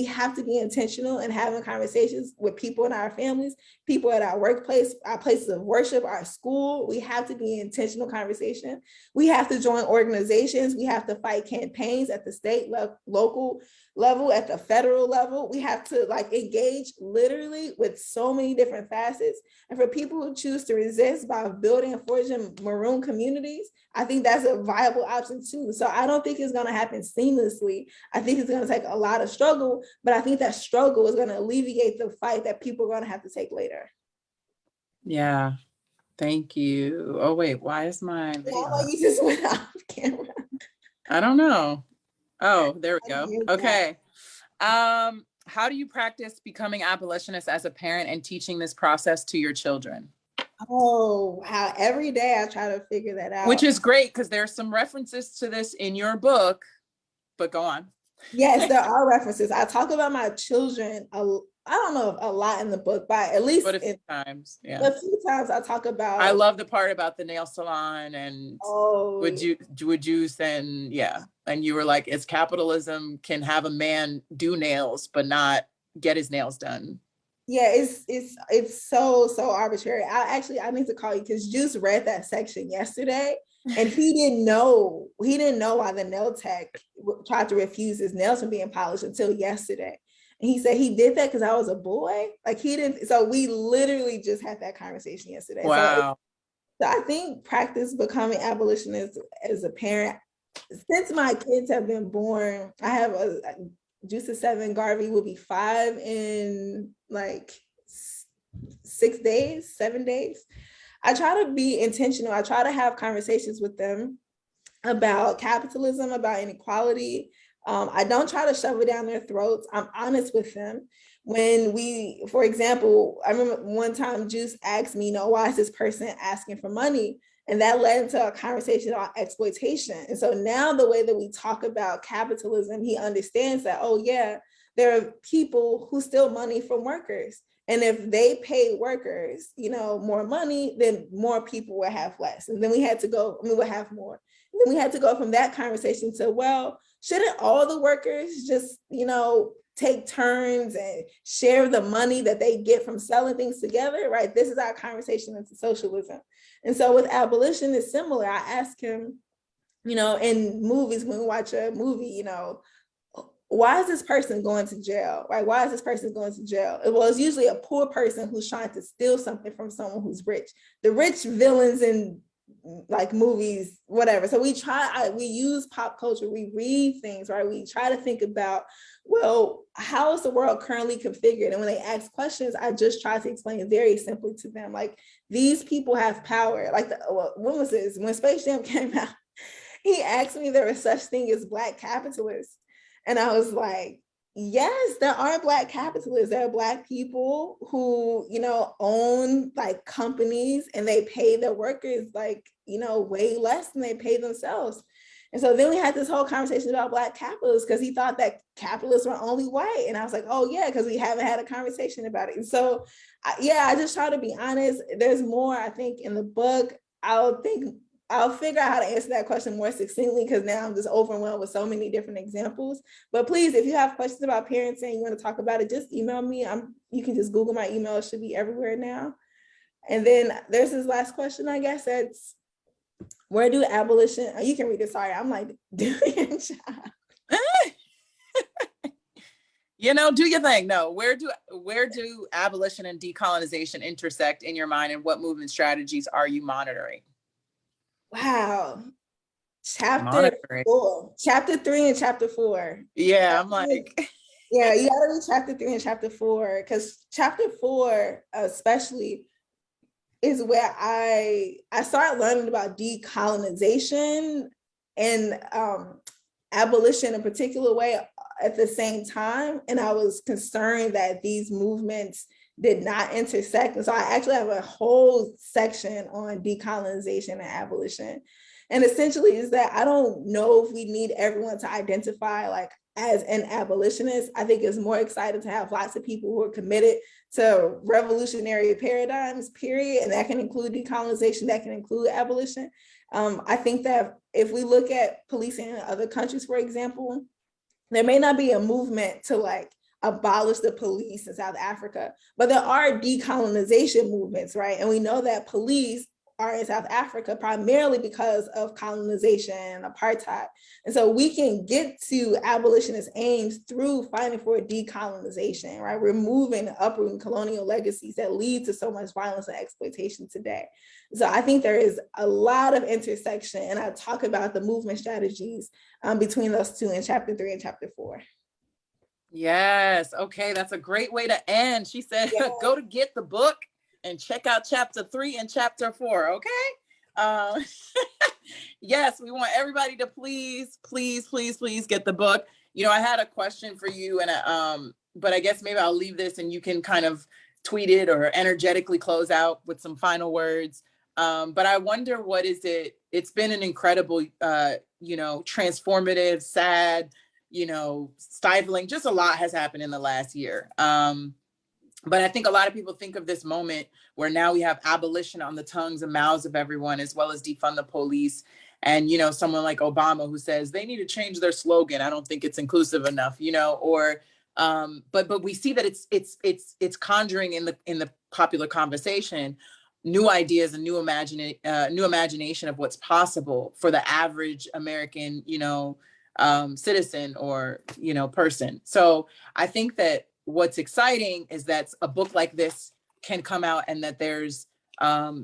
have to be intentional in having conversations with people in our families, people at our workplace, our places of worship, our school. We have to be intentional conversation. We have to join organizations. We have to fight campaigns at the state, local level, at the federal level. We have to engage literally with so many different facets. And for people who choose to resist by building and forging maroon communities, I think that's a viable option too. So I don't think it's going to happen seamlessly. I think it's going to take a lot of struggle, but I think that struggle is going to alleviate the fight that people are going to have to take later. Yeah, thank you. Oh wait, why is my video? Yeah, you just went off camera. I don't know. Oh, there we go. Okay. How do you practice becoming abolitionist as a parent and teaching this process to your children? Oh, wow. Every day I try to figure that out. Which is great because there's some references to this in your book, but go on. Yes, there are references. I talk about my children, I don't know a lot in the book, but at least a few times. Yeah. A few times I talk about. I love the part about the nail salon and would you and yeah. And you were like, it's capitalism can have a man do nails, but not get his nails done. Yeah, it's so arbitrary. I need to call you because Juice read that section yesterday and he didn't know why the nail tech tried to refuse his nails from being polished until yesterday. And he said he did that because I was a boy. He didn't. So we literally just had that conversation yesterday. Wow. So I think practice becoming abolitionist as a parent. Since my kids have been born, I have Juice is 7, Garvey will be 5 in 7 days. I try to be intentional. I try to have conversations with them about capitalism, about inequality. I don't try to shove it down their throats. I'm honest with them. When we, for example, I remember one time Juice asked me, why is this person asking for money? And that led into a conversation about exploitation. And so now the way that we talk about capitalism, he understands that, oh yeah, there are people who steal money from workers. And if they pay workers, more money, then more people will have less. And then we would have more. And then we had to go from that conversation to, well, shouldn't all the workers just, take turns and share the money that they get from selling things together, right? This is our conversation into socialism. And so with abolition, it's similar. I ask him, in movies, when we watch a movie, why is this person going to jail, right? Why is this person going to jail? Well, it's usually a poor person who's trying to steal something from someone who's rich. The rich villains in like movies, whatever. So we use pop culture, we read things, right? We try to think about, well, how is the world currently configured? And when they ask questions, I just try to explain very simply to them, like, these people have power. Like, when was this? When Space Jam came out, he asked me there was such thing as Black capitalists. And I was like, yes, there are Black capitalists. There are Black people who, own like companies, and they pay their workers like, way less than they pay themselves. And so then we had this whole conversation about Black capitalists, because he thought that capitalists were only white. And I was like, oh yeah, because we haven't had a conversation about it. And so I just try to be honest. There's more, I think, in the book. I'll figure out how to answer that question more succinctly, because now I'm just overwhelmed with so many different examples. But please, if you have questions about parenting and you want to talk about it, just email me. You can just Google my email. It should be everywhere now. And then there's this last question, I guess, that's, where do abolition, you can read it, sorry, I'm like, do your job. Do your thing. No, where do abolition and decolonization intersect in your mind, and what movement strategies are you monitoring? Wow. Chapter 3 and chapter 4. Yeah, I'm like, yeah, you gotta read chapter 3 and chapter 4, because chapter 4 especially is where I started learning about decolonization and abolition in a particular way at the same time. And I was concerned that these movements did not intersect. And so I actually have a whole section on decolonization and abolition. And essentially is that I don't know if we need everyone to identify like as an abolitionist. I think it's more exciting to have lots of people who are committed to revolutionary paradigms, period. And that can include decolonization, that can include abolition. I think that if we look at policing in other countries, for example, there may not be a movement to like abolish the police in South Africa, but there are decolonization movements, right? And we know that police are in South Africa primarily because of colonization and apartheid. And so we can get to abolitionist aims through fighting for decolonization, right? Removing and uprooting colonial legacies that lead to so much violence and exploitation today. So I think there is a lot of intersection, and I talk about the movement strategies between those two in chapter 3 and chapter 4. Yes. Okay. That's a great way to end. She said, yeah. Go to get the book and check out chapter 3 and chapter 4. Okay. Yes, we want everybody to please get the book. I had a question for you, and but I guess maybe I'll leave this and you can kind of tweet it or energetically close out with some final words. But I wonder, what is it? It's been an incredible, transformative, sad, stifling, just a lot has happened in the last year. But I think a lot of people think of this moment where now we have abolition on the tongues and mouths of everyone, as well as defund the police. And, someone like Obama who says they need to change their slogan. I don't think it's inclusive enough, but we see that it's conjuring in the popular conversation new ideas and new imagination of what's possible for the average American, citizen or, person. So I think that what's exciting is that a book like this can come out, and that there's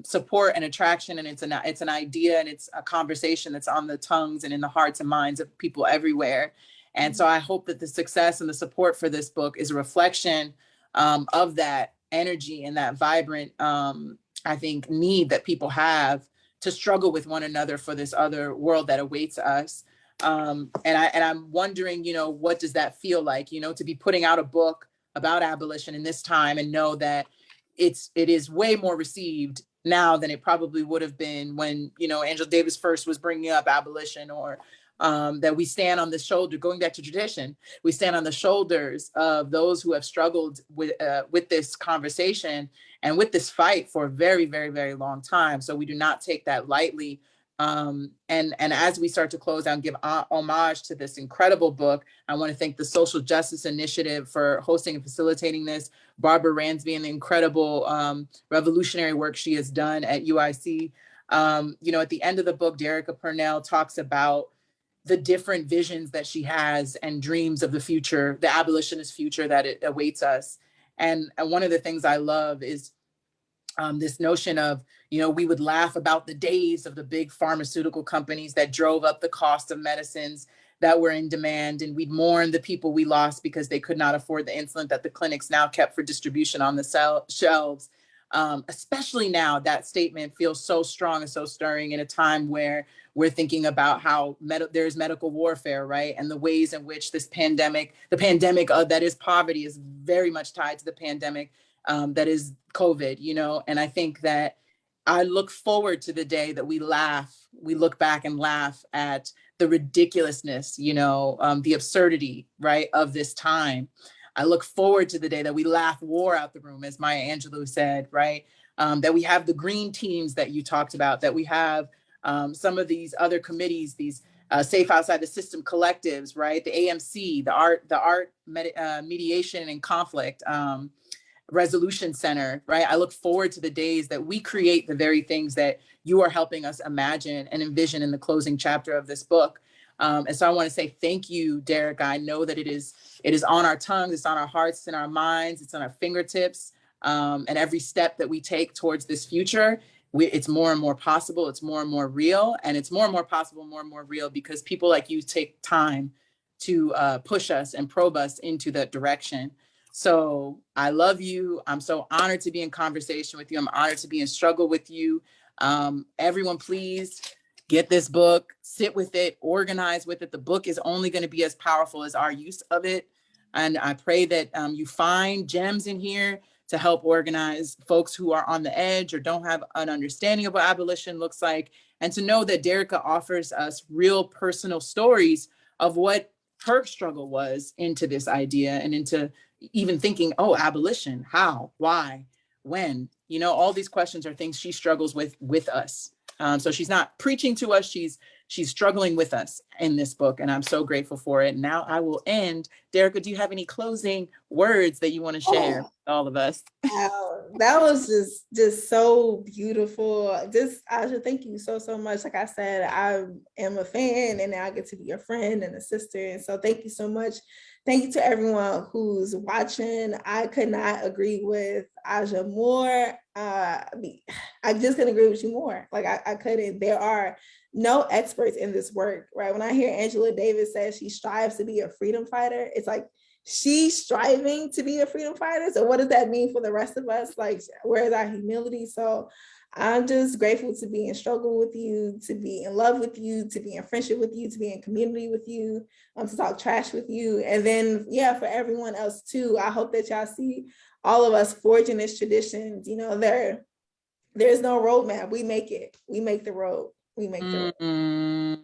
support and attraction, and it's an idea, and it's a conversation that's on the tongues and in the hearts and minds of people everywhere. And so I hope that the success and the support for this book is a reflection of that energy and that vibrant, I think, need that people have struggle with one another for this other world that awaits us. And I'm wondering, what does that feel like, to be putting out a book about abolition in this time and know that it is way more received now than it probably would have been when, Angela Davis first was bringing up abolition, or that we stand on the shoulder, going back to tradition, we stand on the shoulders of those who have struggled with this conversation and with this fight for a very, very, very long time. So we do not take that lightly. And as we start to close out and give homage to this incredible book, I want to thank the Social Justice Initiative for hosting and facilitating this, Barbara Ransby, and the incredible revolutionary work she has done at UIC. At the end of the book, Derecka Purnell talks about the different visions that she has and dreams of the future, the abolitionist future that it awaits us. And one of the things I love is this notion of, we would laugh about the days of the big pharmaceutical companies that drove up the cost of medicines that were in demand. And we'd mourn the people we lost because they could not afford the insulin that the clinics now kept for distribution on the shelves. Especially now, that statement feels so strong and so stirring in a time where we're thinking about how there's medical warfare, right? And the ways in which the pandemic that is poverty is very much tied to the pandemic that is COVID, and I think that I look forward to the day that we look back and laugh at the ridiculousness, the absurdity, right, of this time. I look forward to the day that we laugh war out the room, as Maya Angelou said, right? That we have the green teams that you talked about, that we have some of these other committees, these Safe Outside the System collectives, right? The AMC, the Art Mediation and Conflict Resolution Center, right? I look forward to the days that we create the very things that you are helping us imagine and envision in the closing chapter of this book. And so I want to say thank you, Derecka. I know that it is on our tongues, it's on our hearts, it's in our minds, it's on our fingertips. And every step that we take towards this future, it's more and more possible, it's more and more real, and it's more and more possible, more and more real, because people like you take time to push us and probe us into that direction. So I love you. I'm so honored to be in conversation with you. I'm honored to be in struggle with you. Everyone, please get this book, sit with it, organize with it. The book is only going to be as powerful as our use of it. And I pray that you find gems in here to help organize folks who are on the edge or don't have an understanding of what abolition looks like, and to know that Derecka offers us real personal stories of what her struggle was into this idea and into even thinking, oh, abolition, how, why, when, all these questions are things she struggles with us. So she's not preaching to us, she's struggling with us in this book, and I'm so grateful for it. Now I will end. Derecka, do you have any closing words that you want to share with all of us? Wow, that was just so beautiful. Aja, thank you so much. Like I said, I am a fan, and now I get to be a friend and a sister. And so thank you so much. Thank you to everyone who's watching. I could not agree with Aja more. I just couldn't agree with you more. Like I couldn't. There are no experts in this work, right? When I hear Angela Davis say she strives to be a freedom fighter, it's like she's striving to be a freedom fighter. So what does that mean for the rest of us? Like, where is our humility? So I'm just grateful to be in struggle with you, to be in love with you, to be in friendship with you, to be in community with you, to talk trash with you. And then, yeah, for everyone else too, I hope that y'all see all of us forging this tradition. There's no roadmap. We make it. We make the road. We make the road.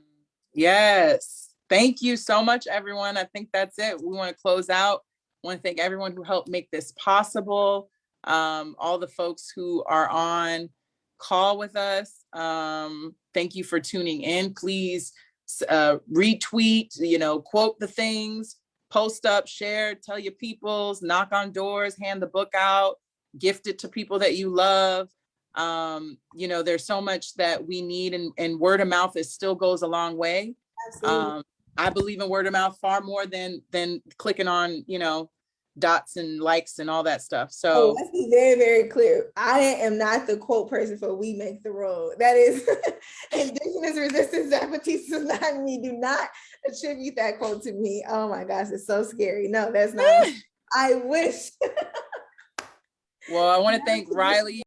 Yes. Thank you so much, everyone. I think that's it. We want to close out. I want to thank everyone who helped make this possible. All the folks who are on call with us. Thank you for tuning in. Please retweet, quote the things, post up, share, tell your peoples, knock on doors, hand the book out, gift it to people that you love. There's so much that we need, and word of mouth still goes a long way. Absolutely. I believe in word of mouth far more than clicking on, dots and likes and all that stuff. So let's be very, very clear. I am not the quote person for "We Make the Road." That is Indigenous Resistance Zapatistas, is not me. Do not attribute that quote to me. Oh my gosh, it's so scary. No, that's not. I wish. Well, I want to thank Riley